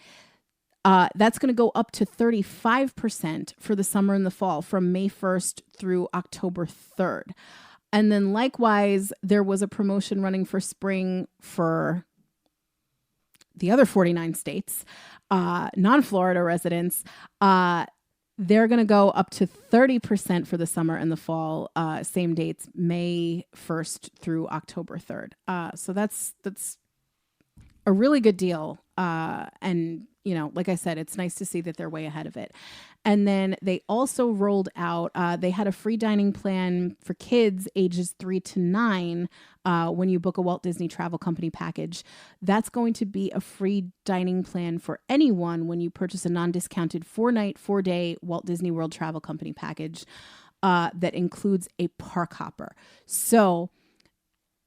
That's going to go up to 35% for the summer and the fall from May 1st through October 3rd. And then likewise, there was a promotion running for spring for the other 49 states, non-Florida residents. They're going to go up to 30% for the summer and the fall, same dates, May 1st through October 3rd. So that's a really good deal. And, you know, like I said, it's nice to see that they're way ahead of it. And then they also rolled out, they had a free dining plan for kids ages 3 to 9 when you book a Walt Disney Travel Company package. That's going to be a free dining plan for anyone when you purchase a non-discounted 4-night, 4-day Walt Disney World Travel Company package that includes a park hopper. So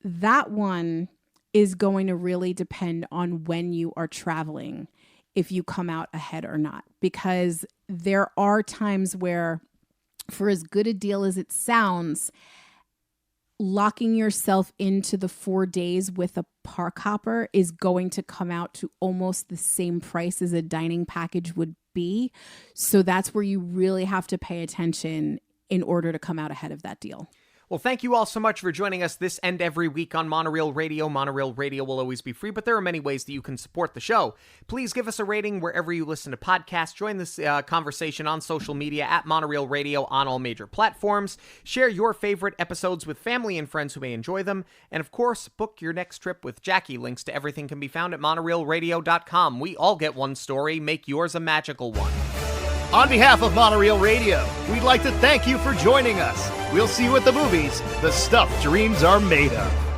that one is going to really depend on when you are traveling, if you come out ahead or not, because there are times where, for as good a deal as it sounds, locking yourself into the 4 days with a park hopper is going to come out to almost the same price as a dining package would be. So that's where you really have to pay attention in order to come out ahead of that deal. Well, thank you all so much for joining us this and every week on Monoreel Radio. Monoreel Radio will always be free, but there are many ways that you can support the show. Please give us a rating wherever you listen to podcasts. Join this conversation on social media at Monoreel Radio on all major platforms. Share your favorite episodes with family and friends who may enjoy them. And of course, book your next trip with Jackie. Links to everything can be found at monoreelradio.com. We all get one story. Make yours a magical one. On behalf of Monoreel Radio, we'd like to thank you for joining us. We'll see you at the movies, the stuff dreams are made of.